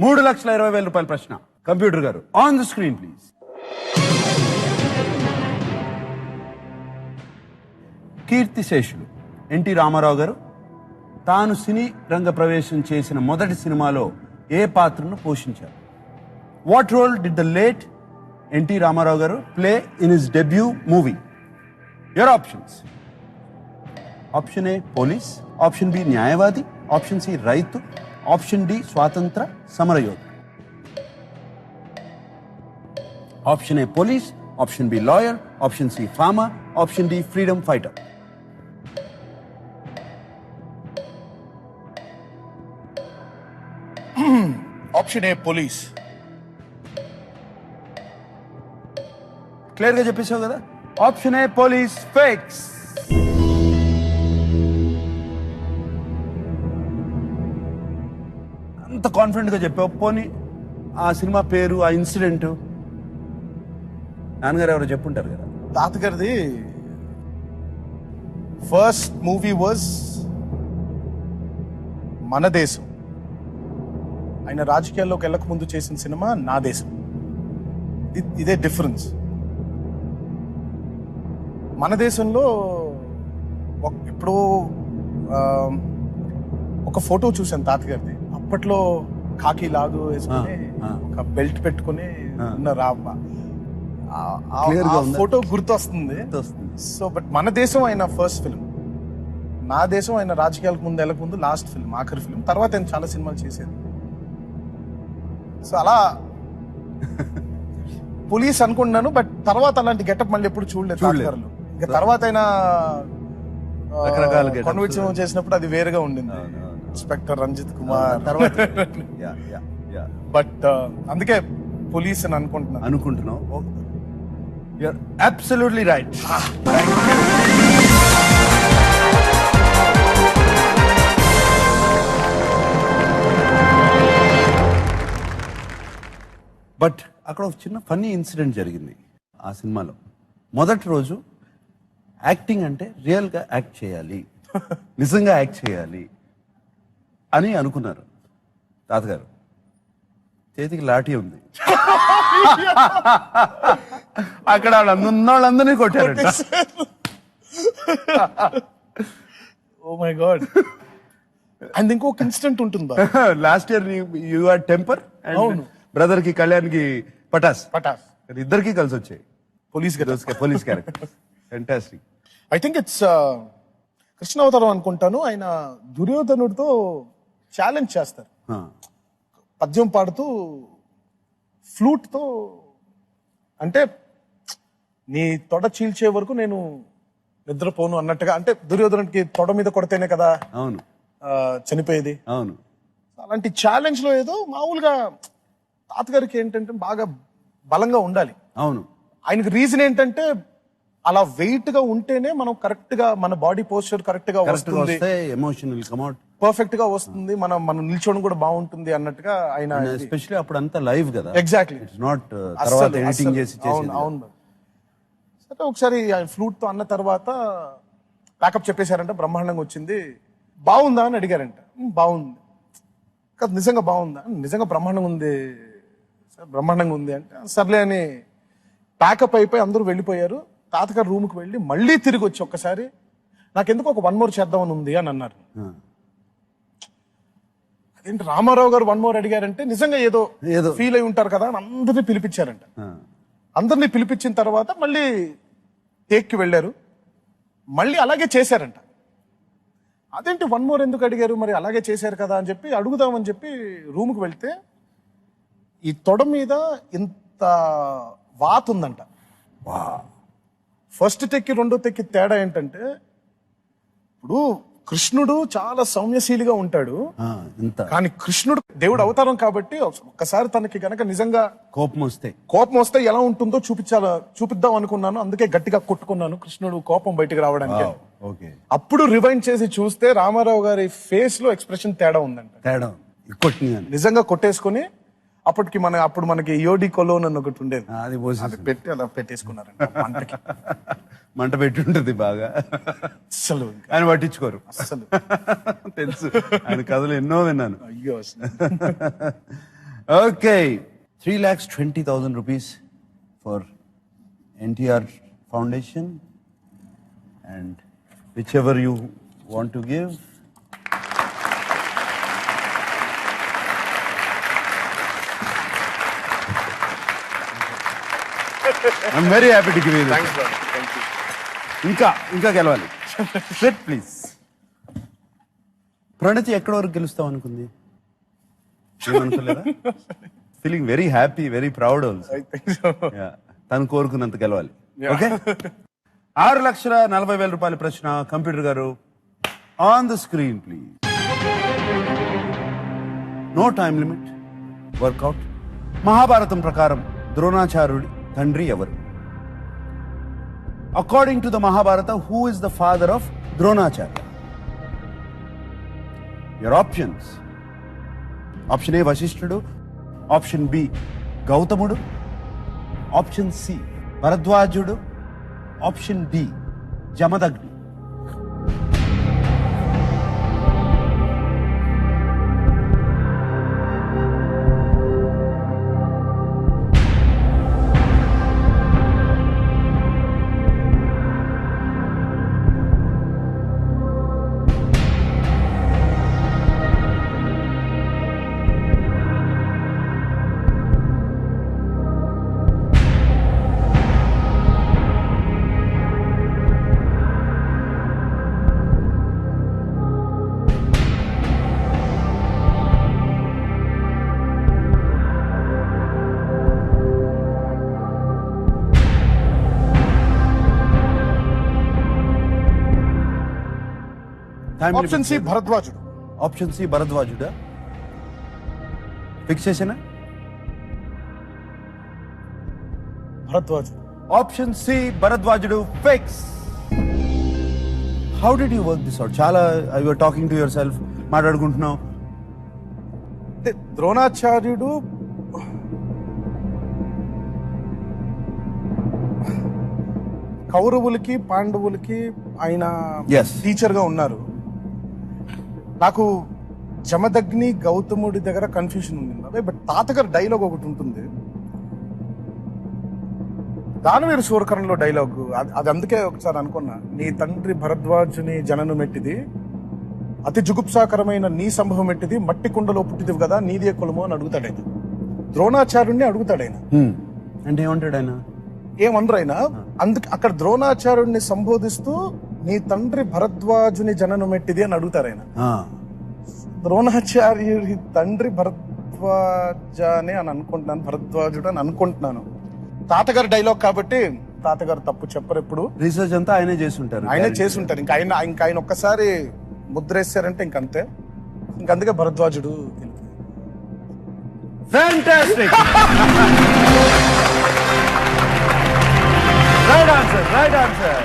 3,20,000 రూపాయల ప్రశ్న. కంప్యూటర్ గారు ఆన్ ద స్క్రీన్ ప్లీజ్. కీర్తిశేషులు ఎన్టీ రామారావు గారు తాను సినీ రంగ ప్రవేశం చేసిన మొదటి సినిమాలో ఏ పాత్రను పోషించారు? What role did the late NT Rama Rao గారు play in his debut movie? Your options. Option A police, option B న్యాయవాది, ఆప్షన్ సి రైతు, ఆప్షన్ డి స్వాతంత్ర సమరయోధుడు. Option A police, option B lawyer, option C farmer, option D freedom fighter. Option A police. Clear గా చెప్పేసావు కదా. Option A police fix. అంత confident గా చెప్పావు. పోనీ ఆ సినిమా పేరు, ఆ ఇన్సిడెంట్ నాన్నగారు ఎవరో చెప్పుంటారు కదా. తాతగారిది ఫస్ట్ మూవీ వాజ్ మన దేశం. ఆయన రాజకీయాల్లోకి వెళ్ళక ముందు చేసిన సినిమా నా దేశం. ఇదే డిఫరెన్స్. మన దేశంలో ఇప్పుడు ఒక ఫోటో చూశాను తాతగారిది. అప్పట్లో కాకి లాగు వేసుకుని ఒక బెల్ట్ పెట్టుకుని ఉన్న ఫోటో గుర్తొస్తుంది. సో బట్ మన దేశం ఆయన ఫస్ట్ ఫిల్మ్. నా దేశం ఆయన రాజకీయాలకు ముందు వెళ్ళక ముందు లాస్ట్ ఫిల్మ్, ఆఖరి ఫిల్మ్. తర్వాత ఆయన చాలా సినిమాలు చేసేది. సో అలా పోలీస్ అనుకుంటున్నాను. బట్ తర్వాత అలాంటి గెటప్ మళ్ళీ ఎప్పుడు చూడలేదు. ఇంకా తర్వాత అయినా కాన్విక్షన్ చేసినప్పుడు అది వేరుగా ఉండింది. ఇన్స్పెక్టర్ రంజిత్ కుమార్ తర్వాత. బట్ అందుకే పోలీస్ అని అనుకుంటున్నావు. You're absolutely right. బట్ అక్కడ ఒక చిన్న ఫన్నీ ఇన్సిడెంట్ జరిగింది ఆ సినిమాలో. మొదటి రోజు యాక్టింగ్ అంటే రియల్గా యాక్ట్ చేయాలి, నిజంగా యాక్ట్ చేయాలి అని అనుకున్నారు తాతగారు. చేతికి లాఠీ ఉంది. అక్కడ వాళ్ళందరినీ కొట్టారు. Oh my god. అండ్ ఇంకొక ఇన్సిడెంట్ ఉంటుందా? Last year you are Temper and brother కి కళ్యాణ్ కి పటాస్ పటాస్ ఇద్దరికి కలిసి వచ్చాయి police police character. Fantastic. I think it's Krishnavataram అనుకుంటాను. ఆయన దుర్యోధనుడితో ఛాలెంజ్ చేస్తారు, పద్యం పాడుతూ ఫ్లూట్ తో, అంటే నీ తొడ చీల్చే వరకు నేను నిద్రపోను అన్నట్టుగా. అంటే దుర్యోధనుడికి తొడ మీద కొడితేనే కదా అవును చనిపోయేది. అవును. అలాంటి ఛాలెంజ్ లో ఏదో మామూలుగా తాతగారికి ఏంటంటే బాగా బలంగా ఉండాలి. అవును. ఆయనకి రీజన్ ఏంటంటే అలా వెయిట్ గా ఉంటేనే మనం కరెక్ట్ గా మన బాడీ పోస్చర్ కరెక్ట్ గా వస్తుంది, ఎమోషనల్ కమ్అట్ పర్ఫెక్ట్ గా వస్తుంది, మనం నిల్చోవడం కూడా బాగుంటుంది అన్నట్టుగా ఆయన. ఎస్పెషల్లీ అప్పుడు అంతా లైవ్ కదా. ఎగ్జాక్ట్లీ. ఇట్స్ నాట్ తర్వాత ఎడిటింగ్ చేసి అవును అవును. సరే ఒకసారి ఆయన ఫ్లూట్ తో అన్న తర్వాత ప్యాకప్ చెప్పేశారంట, బ్రహ్మాండంగా వచ్చింది. బాగుందా అని అడిగారంట. బాగుంది కాదు, నిజంగా బాగుందా? నిజంగా బ్రహ్మాండంగా ఉంది సార్, బ్రహ్మాండంగా ఉంది అంటే సర్లే అని ప్యాకప్ అయిపోయి అందరూ వెళ్ళిపోయారు. తాతగారు రూమ్కి వెళ్ళి మళ్ళీ తిరిగి వచ్చి ఒక్కసారి నాకెందుకు ఒక 1 more చేద్దామని ఉంది అని అన్నారు. అదేంటి రామారావు గారు 1 more అడిగారంటే నిజంగా ఏదో ఫీల్ అయి ఉంటారు కదా అని అందరినీ పిలిపించారంట. అందరినీ పిలిపించిన తర్వాత మళ్ళీ టేక్కి వెళ్ళారు, మళ్ళీ అలాగే చేశారంట. అదేంటి 1 more ఎందుకు అడిగారు, మరి అలాగే చేశారు కదా అని చెప్పి అడుగుదామని చెప్పి రూమ్కి వెళ్తే ఈ తొడ మీద ఇంత వాత ఉందంట. ఫస్ట్ టెక్కి రెండో టెక్కి తేడా ఏంటంటే, ఇప్పుడు కృష్ణుడు చాలా సౌమ్యశీలిగా ఉంటాడు, కానీ కృష్ణుడు దేవుడు అవతారం కాబట్టి ఒక్కసారి తనకి గనక నిజంగా కోపం వస్తే ఎలా ఉంటుందో చూపిద్దాం అనుకున్నాను. అందుకే గట్టిగా కొట్టుకున్నాను కృష్ణుడు కోపం బయటికి రావడానికి. అప్పుడు రివైండ్ చేసి చూస్తే రామారావు గారి ఫేస్ లో ఎక్స్ప్రెషన్ తేడా ఉందంట. నిజంగా కొట్టేసుకుని అప్పుడు మనకి యోడి కొలోన్ అని ఒకటి ఉండేది, అది పెట్టి అలా పెట్టేసుకున్నారంట. మంట పెట్టి ఉంటుంది బాగా. అసలు ఆయన పట్టించుకోరు అసలు. తెలుసు, ఆయన కథలు ఎన్నో విన్నాను. అయ్యో. Okay, 3,20,000 rupees for NTR foundation, and whichever you want to give. I'm very happy to give you this. Thanks, brother. Thank you. ఇంకా గెలవాలి. Sit please. ప్రణతి ఎక్కడి వరకు గెలుస్తావు అనుకుంది? ఏమనుకోలేదా? Feeling very happy, very proud also. I think so. తను కోరుకున్నంత గెలవాలి. Okay, 6,40,000 రూపాయల ప్రశ్న. కంప్యూటర్ గారు on the screen please. No time limit, work out. Mahabharatam ప్రకారం ద్రోణాచార్యుడి తండ్రి ఎవరు? According to the Mahabharata, who is the father of Dronacharya? Your options: option A వశిష్ఠుడు, ఆప్షన్ బి గౌతముడు, ఆప్షన్ సి భరద్వాజుడు, option D Jamadagni. Option C భరద్వాజుడు. ఆప్షన్ సి భరద్వాజుడా? ఫిక్స్ చేసేనా? భరద్వాజుడు. ఆప్షన్ సి భరద్వాజుడు fix. How did you work this out? చాలా you are talking to yourself, మాట్లాడుకుంటున్నావు. అంటే ద్రోణాచార్యుడు కౌరవులకి పాండవులకి ఆయన టీచర్ గా ఉన్నారు. నాకు జమదగ్ని గౌతముడి దగ్గర కన్ఫ్యూషన్ ఉంది. బట్ తాతగారు డైలాగ్ ఒకటి ఉంటుంది, దానవీర శూరకర్ణలో డైలాగ్, అది అందుకే ఒకసారి అనుకున్నా. నీ తండ్రి భరద్వాజుని జననం ఎట్టిది, అతి జుగుప్సాకరమైన నీ సంభవం ఎట్టిది, మట్టి కుండలో పుట్టిదివి కదా, నీదే కులము అని అడుగుతాడు ఆయన. ద్రోణాచార్యుడిని అడుగుతాడు ఆయన. అంటే ఏమంటాడు ఆయన? ఏమనరు ఆయన. అందుకు అక్కడ ద్రోణాచార్యుడిని సంబోధిస్తూ నీ తండ్రి భరద్వాజుని జననం ఎట్టిది అని అడుగుతారు ఆయన. ఆ, ద్రోణాచార్యుడి తండ్రి భరద్వాజనే అని అనుకుంటున్నాను, భరద్వాజుడు అని అనుకుంటున్నాను. తాతగారి డైలాగ్ కాబట్టి తాతగారు తప్పు చెప్పరు ఎప్పుడు. రీసెర్చ్ అంతా ఆయనే చేసి ఉంటారు. ఆయనే చేసి ఉంటారు. ఇంకా ఆయన ఒక్కసారి ముద్రేశారంటే ఇంకంతే. ఇంకందుకే భరద్వాజుడు. Fantastic! Right answer.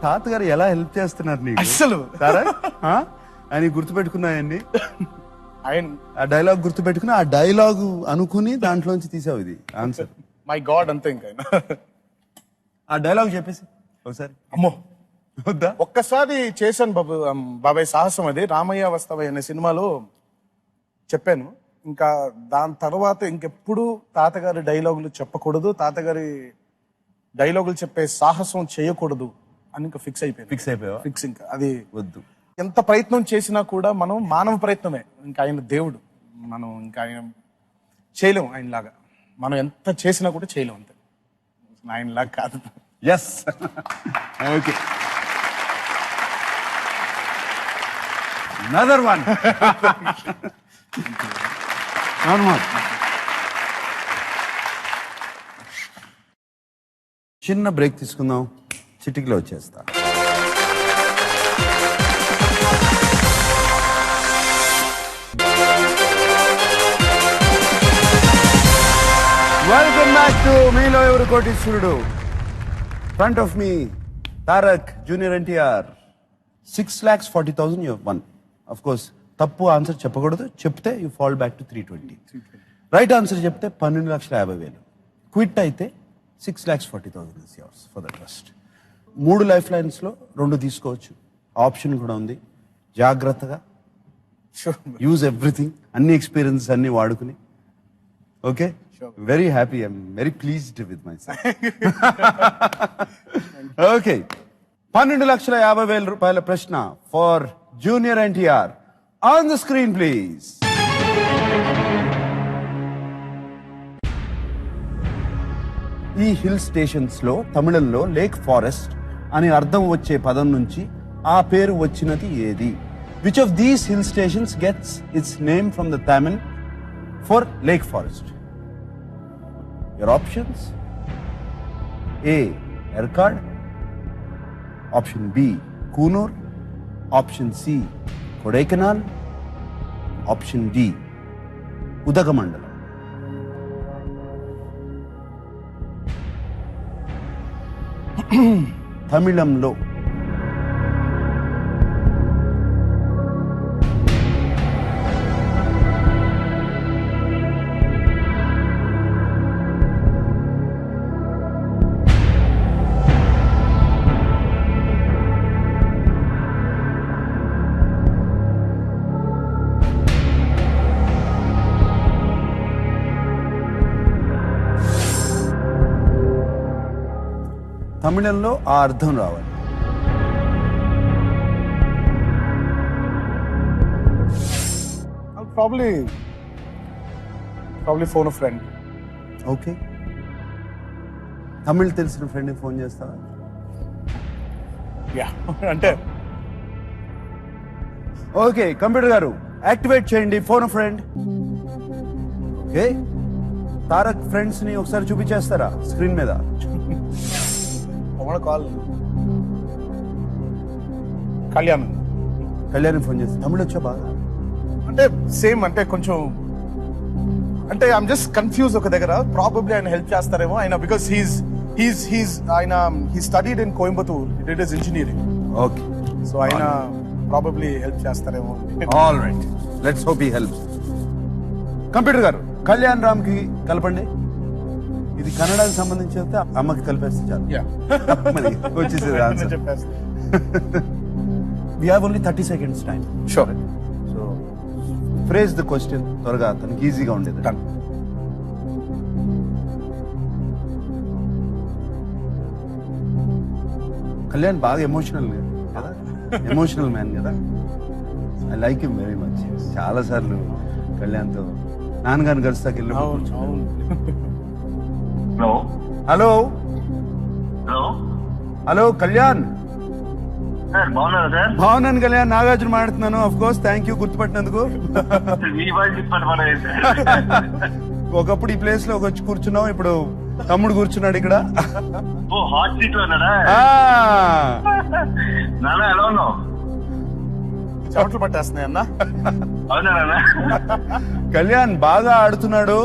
తాతగారు ఎలా హెల్ప్ చేస్తున్నారు నీకు అస్సలు సరే? ఆయన గుర్తుపెట్టుకున్నాయండి. ఆయన ఆ డైలాగ్ గుర్తుపెట్టుకుని ఆ డైలాగ్ అనుకుని దాంట్లోంచి తీసావు ఇది ఆన్సర్. మై గాడ్ అంతే. ఇంకా ఆ డైలాగ్ చెప్పేసి ఒకసారి. అమ్మో వద్దా? ఒక్కసారి చేశాను బాబాయ్ సాహసం. అది రామయ్య వస్తావయ్య అనే సినిమాలో చెప్పాను. ఇంకా దాని తర్వాత ఇంకెప్పుడు తాతగారి డైలాగులు చెప్పకూడదు, తాతగారి డైలాగులు చెప్పే సాహసం చేయకూడదు అని ఇంకా ఫిక్స్ అయిపోయావా? ఫిక్స్. ఇంకా అది వద్దు. ఎంత ప్రయత్నం చేసినా కూడా మనం మానవ ప్రయత్నమే. ఇంకా ఆయన దేవుడు, మనం ఇంకా ఆయన చేయలేం. ఆయనలాగా మనం ఎంత చేసినా కూడా చేయలేం. అంతే, ఆయనలాగా కాదు. ఎస్. Okay, another one. చిన్న బ్రేక్ తీసుకుందాం, చిటికలో వచ్చేస్తా. Welcome back to Meelo Evaru Koteeswarudu. Front of me Tarak junior NTR. 6,40,000 you have won. Of course, తప్పు ఆన్సర్ చెప్పకూడదు. చెప్తే you fall back to 320. Right answer చెప్తే 12,50,000. క్విట్ అయితే 6,40,000 is yours for the trust. 3 life lines లో 2 తీసుకోవచ్చు. ఆప్షన్ కూడా ఉంది. జాగ్రత్తగా యూజ్ ఎవ్రీథింగ్, అన్ని ఎక్స్పీరియన్స్ అన్ని వాడుకుని. Okay, very happy, I'm very pleased with my self. Okay, 12,50,000 రూపాయల ప్రశ్న for junior NTR. On the screen please. ఈ హిల్ స్టేషన్స్ లో తమిళంలో లేక్ ఫారెస్ట్ అని అర్థం వచ్చే పదం నుంచి ఆ పేరు వచ్చినది ఏది? Which of these hill stations gets its name from the Tamil for lake forest? Your options: A Yercaud, option B Coonoor, option C Kodaikanal, option D Udhagamandalam. తమిళంలో తమిళంలో ఆ అర్థం రావాలి. probably phone a friend. Okay, Tamil తెలిసిన ఫ్రెండ్కి ఫోన్ చేస్తావా? యా అంటే ఓకే, కంప్యూటర్ గారు యాక్టివేట్ చేయండి phone friend. Okay, Tarak friends ని ఒకసారి చూపించేస్తారా స్క్రీన్ మీద? కాల్ కళ్యాణ్ ఫోన్ చేస్తా. తమిళ వచ్చా బాగా? అంటే సేమ్, అంటే కొంచెం, అంటే ఐఎమ్ జస్ట్ కన్ఫ్యూజ్ ఒక దగ్గర. ప్రాబబ్లీ ఆయన హెల్ప్ చేస్తారేమో ఆయన, బికాస్ ఆయన he studied in Coimbatore, he did his engineering. Okay, so ఆయన ప్రాబబ్లీ హెల్ప్ చేస్తారేమో. All right, let's hope he helps. Computer గారు కళ్యాణ్ రామ్ కి కలపండి. ఇది కన్నడకి సంబంధించి చెప్తే అమ్మకి కలిపేస్తే చాలు. వచ్చేసేది answer. We have only 30 seconds time. Sure. So phrase the question త్వరగా, తనకి ఈజీగా ఉండేది. కళ్యాణ్ బాగా ఎమోషనల్ కదా, ఎమోషనల్ మ్యాన్ కదా. I like him very much. చాలా సార్లు కళ్యాణ్తో నాన్నగారిని కలుస్తాకి వెళ్ళినప్పుడు hello hello hello hello Kalyan. Sir బాగున్నారా సార్? బాగున్నాను కళ్యాణ్, నాగార్జున మాట్లాడుతున్నాను. ఆఫ్ కోర్స్, థ్యాంక్ యూ గుర్తుపట్టినందుకు. మీ వాయిస్ చెప్పండి సార్. ఒకప్పుడు ఈ ప్లేస్ లో వచ్చి కూర్చున్నాం, ఇప్పుడు తమ్ముడు కూర్చున్నాడు ఇక్కడ. ఓ హాట్ సీట్ లో ఉన్నాడా? ఆ, నాన్న ఎలా ఉన్నావు? చెమటలు పట్టేస్తున్నాయి అన్న. అవునా నాన్న? కళ్యాణ్ బాగా ఆడుతున్నాడు.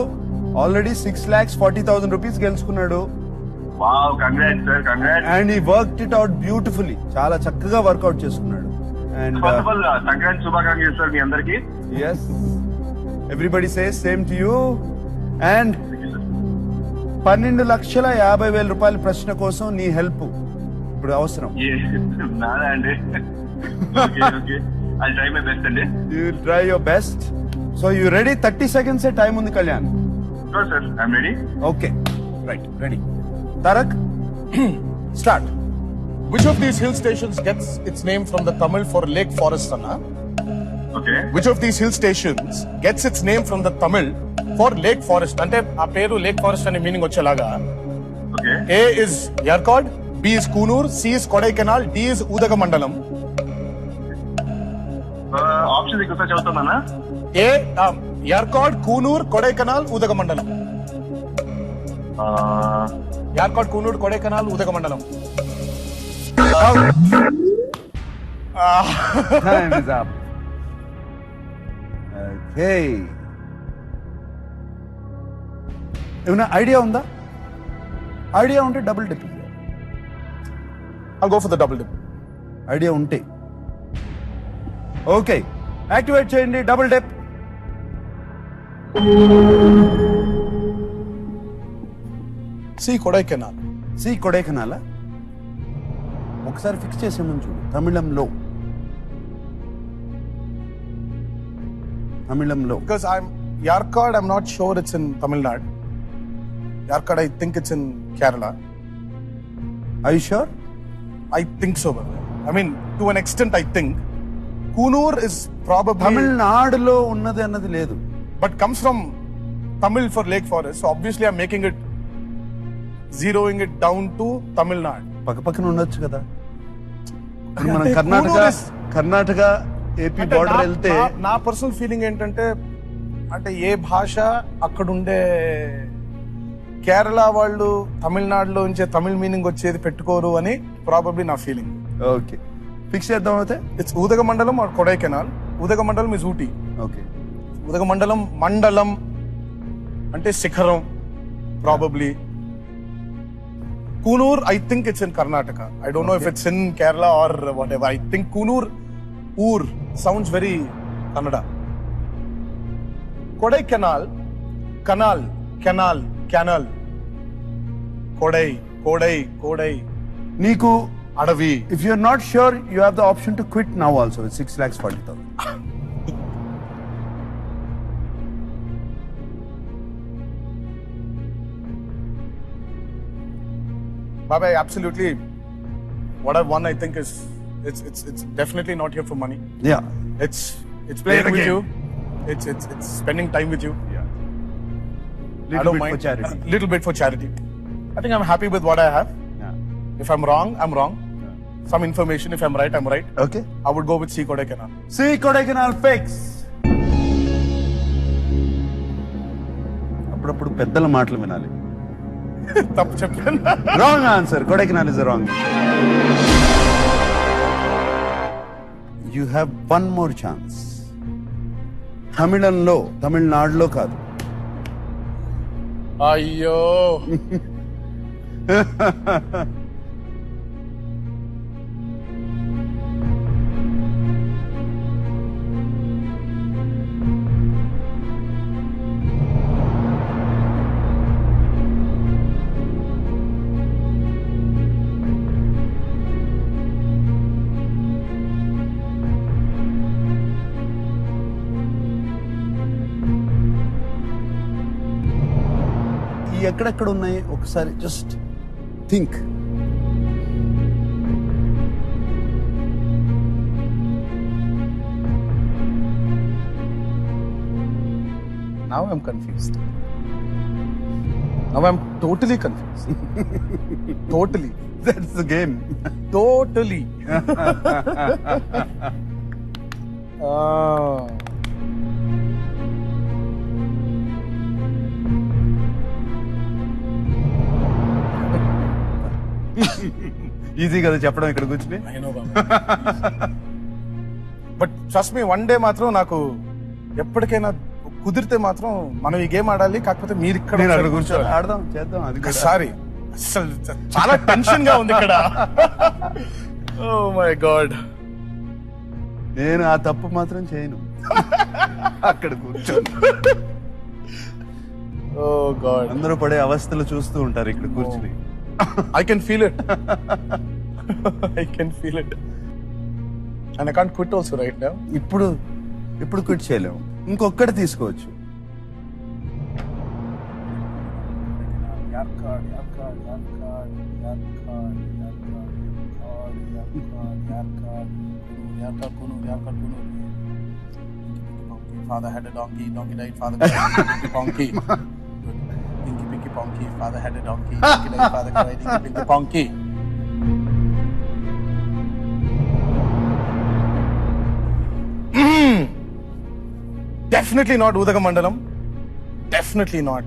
ఆల్రెడీ 6,40,000 రూపీస్ గెలుచుకున్నాడు. Wow, congrats sir, congrats. And ఈ వర్క్ ఇట్ అవుట్ బ్యూటిఫుల్లీ. చాలా చక్కగా వర్కౌట్ చేసుకున్నాడు. And first of all Sankranti శుభాకాంక్షలు సార్ మీ అందరికి. Yes, everybody says same to you. And 12,50,000 రూపాయల ప్రశ్న కోసం నీ హెల్ప్ ఇప్పుడు అవసరం. నానా అండి. Okay okay, I try my best అండి. You try your best. So you ready? 30 seconds time ఉంది Kalyan. Sure sir, I'm ready. Okay, right, ready. Tarak, start. Which of these hill stations gets its name from the Tamil for Lake Forest, Anna? Okay. Which of these hill stations gets its name from the Tamil for Lake Forest? అంటే ఆ పేరు lake forest అనే meaning వచ్చేలాగా. Okay. A is Yarkad, B is Kunur, C is Kodaikanal, D is Udagamandalam. Option ఒకసారి చదువుతామన్నా. A Yarkad, Kunur, Kodaikanal, Udagamandalam. Yarkad, Kunur, Kodaikanal, Udagamandalam. Time is up. Okay. ఏమైనా idea ఉందా? Idea ఉంటే double dip. I'll go for the double dip. Idea ఉంటే okay, activate చేయండి double dip. C Kodaikanal. C కొడైకెనాలా? ఒకసారి fix చేసేమని చూడు. తమిళంలో Because Yarkad, I'm not sure it's in Tamil Nadu. Yarkad, I think it's in Kerala. I sure? I think so. I mean, to an extent, I think. Kunur is probably, తమిళనాడులో ఉన్నది అన్నది లేదు. but comes from Tamil for Lake Forest. So obviously, I'm making it, zeroing it down to Tamil Nadu. పక్కపక్కన ఉండొచ్చు కదా. ఇప్పుడు మనం Kunur is- Karnataka AP అంటే border వెళ్తే నా పర్సనల్ ఫీలింగ్ ఏంటంటే, అంటే ఏ భాష అక్కడుండే కేరళ వాళ్ళు తమిళనాడులో ఉంచే తమిళ్ మీనింగ్ వచ్చేది పెట్టుకోరు అని ప్రాబబ్లీ నా ఫీలింగ్. ఓకే, ఫిక్స్ చేద్దాం అయితే. It's Udhagamandalam or Kodaikanal. Udhagamandalam is Ooty. Okay, Udhagamandalam, మండలం అంటే శిఖరం probably. Kunur, I think it's in Karnataka. I don't know if it's in Kerala or whatever. I think Kunur, Ur sounds very Kannada. Kodaikanal, canal, canal. Kodai. నీకు Adavi. If you are not sure you have the option to quit now also with 6,40,000. Baba, absolutely. What I've won, I think, is it's definitely not here for money. Yeah, It's playing the with game. you. It's spending time with you. I little don't bit mind. For charity. A little bit for charity. I think I'm happy with what I have. If I'm wrong, I'm wrong. Some information. If I'm right, I'm right. Okay, I would go with C Kodaikanal. C Kodaikanal fix. అప్పుడప్పుడు పెద్దల మాటలు వినాలి. తప్పు చెప్పాను. Wrong answer. Kodaikanal is wrong. You have one more chance. తమిళనాడులో కాదు. అయ్యో. ఈ ఎక్కడెక్కడ ఉన్నాయి ఒకసారి just think. Now I'm confused. Now I'm totally confuse. Totally. That's the game. Totally. Easy కదా చెప్పడం ఇక్కడ కూర్చుని. But trust me, one day మాత్రం నాకు ఎప్పటికైనా కుదిరితే మాత్రం మనం ఈ గేమ్ ఆడాలి. కాకపోతే మీరు ఇక్కడ నేను అక్కడ కూర్చోవాలి, ఆడదాం, చేద్దాం. అది కూడా. ఒకసారి అసలు చాలా టెన్షన్ గా ఉంది ఇక్కడ. Oh my god. నేను ఆ తప్పు మాత్రం చేయను. అక్కడ కూర్చొని ఓ గాడ్. అందరూ పడే అవస్థలు చూస్తూ ఉంటారు ఇక్కడ కూర్చుని. I can feel it. I can feel it. And I can't quit also right now. ఇప్పుడు క్విట్ చేయలేము, ఇంకొక్కటి తీసుకోవచ్చు. Father had a donkey, donkey died, father died, pinky ponky. Pinky pinky ponky, father had a donkey, donkey died, father died, pinky pinky ponky. Definitely not Udagamandalam. Definitely not.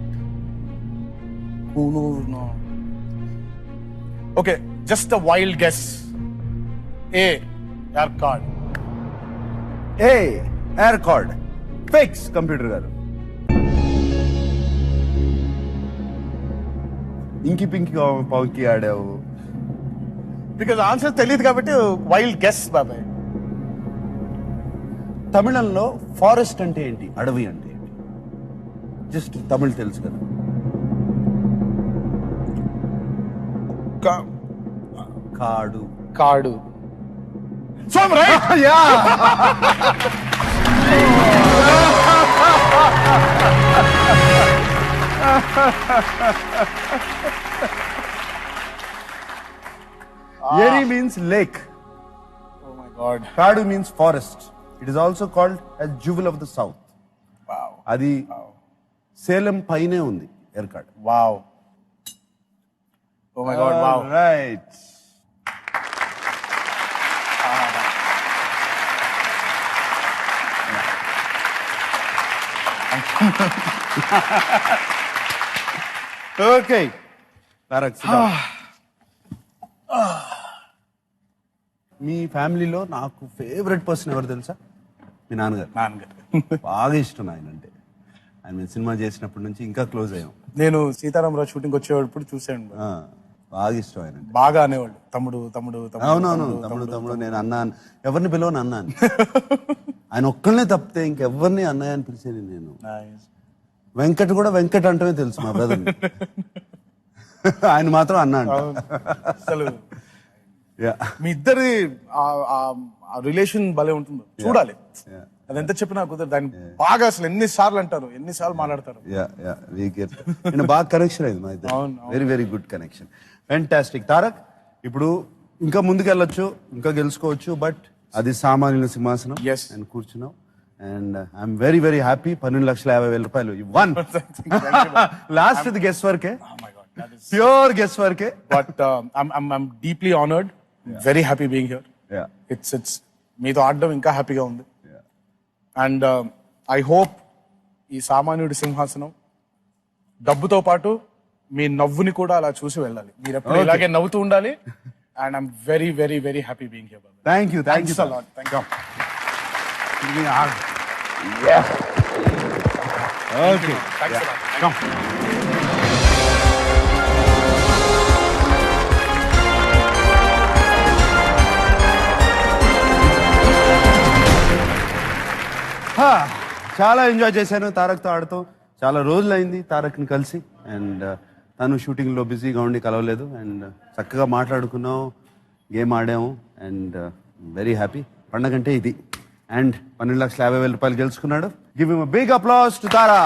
Kunur, no. Okay, just a wild guess. A. Yarkad. Air card. Fix computer గారు. ఇంకి Pinky పాంకి ఆడావు. Because answer తెలియదు కాబట్టి wild guess బాబాయ్. తమిళంలో forest అంటే ఏంటి, అడవి అంటే ఏంటి? జస్ట్ తమిళ్ తెలుసు కదా. కాడు. కాడు. So I'm right. Yeah. Yeri means lake. Oh my god. Kadu means forest. It is also called as jewel of the south. Wow. అది సేలం పైనే ఉంది Yercaud. Wow. Oh my god, wow. Right. Okay. Tarak, sit down. మీ ఫ్యామిలీలో నాకు favourite person ఎవరు తెలుసా? మీ నాన్నగారు. నాన్నగారు బాగా ఇష్టం ఆయన అంటే. ఆయన మేము సినిమా చేసినప్పటి నుంచి ఇంకా క్లోజ్ అయ్యాం. నేను సీతారామరావు షూటింగ్ వచ్చేటప్పుడు చూసాను. బాగా ఇష్టం ఆయన అంటే. బాగా అనేవాళ్ళు తమ్ముడు తమ్ముడు తమ్ముడు. అవునవును, తమ్ముడు నేను అన్నాను. ఎవరిని పిలవని అన్నాను. ఆయన ఒక్కళ్ళనే తప్పితే ఇంకెవరిని అన్నయ్య అని పిలిచేది నేను. Nice. వెంకట్ కూడా వెంకట్ అంటమే తెలుసు మా బ్రదర్. ఆయన మాత్రం అన్నా అంట. అసలు మీ ఇద్దరి రిలేషన్ భలే ఉంటుంది, చూడాలి. అది ఎంత చెప్పినా కుదరదు. దాన్ని బాగా అసలు ఎన్నిసార్లు అంటారు, ఎన్నిసార్లు మాట్లాడతారు. నేను బాగా కనెక్షన్ అయింది మా ఇద్దరు. Very very good connection. Fantastic. Tarak, ఇప్పుడు ఇంకా ముందుకెళ్ళొచ్చు, ఇంకా గెలుచుకోవచ్చు, బట్ అది సామాన్యుల సింహాసనం. Yes. నేను కూర్చున్నావు and I'm very very happy. 12,50,000 రూపాయలు వన్. లాస్ట్ ఇది గెస్ వర్కే, ప్యూర్ గెస్ వర్కే. But I'm deeply honored. Very happy being here. It's మీతో ఆడడం ఇంకా హ్యాపీగా ఉంది. అండ్ ఐ హోప్ ఈ సామాన్యుడి సింహాసనం డబ్బుతో పాటు మీ నవ్వుని కూడా అలా చూసి వెళ్ళాలి. మీరు ఎప్పుడు ఇలాగే నవ్వుతూ ఉండాలి. And I'm very very very happy being here. Thank you. Thank you a lot. Thank you. Okay. Thanks a lot. చాలా ఎంజాయ్ చేశాను తారక్తో ఆడుతూ. చాలా రోజులైంది తారక్ని కలిసి. అండ్ తను షూటింగ్లో బిజీగా ఉండి కలవలేదు. అండ్ చక్కగా మాట్లాడుకున్నాం, గేమ్ ఆడాము. And very happy. పండగంటే ఇది. అండ్ 12,50,000 రూపాయలు గెలుచుకున్నాడు. Give him a big applause to Tara.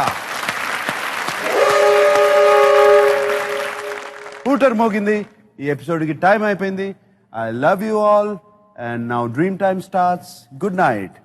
Hooter మోగింది. ఈ ఎపిసోడ్కి టైం అయిపోయింది. I love you all. And now dream time starts. Good night.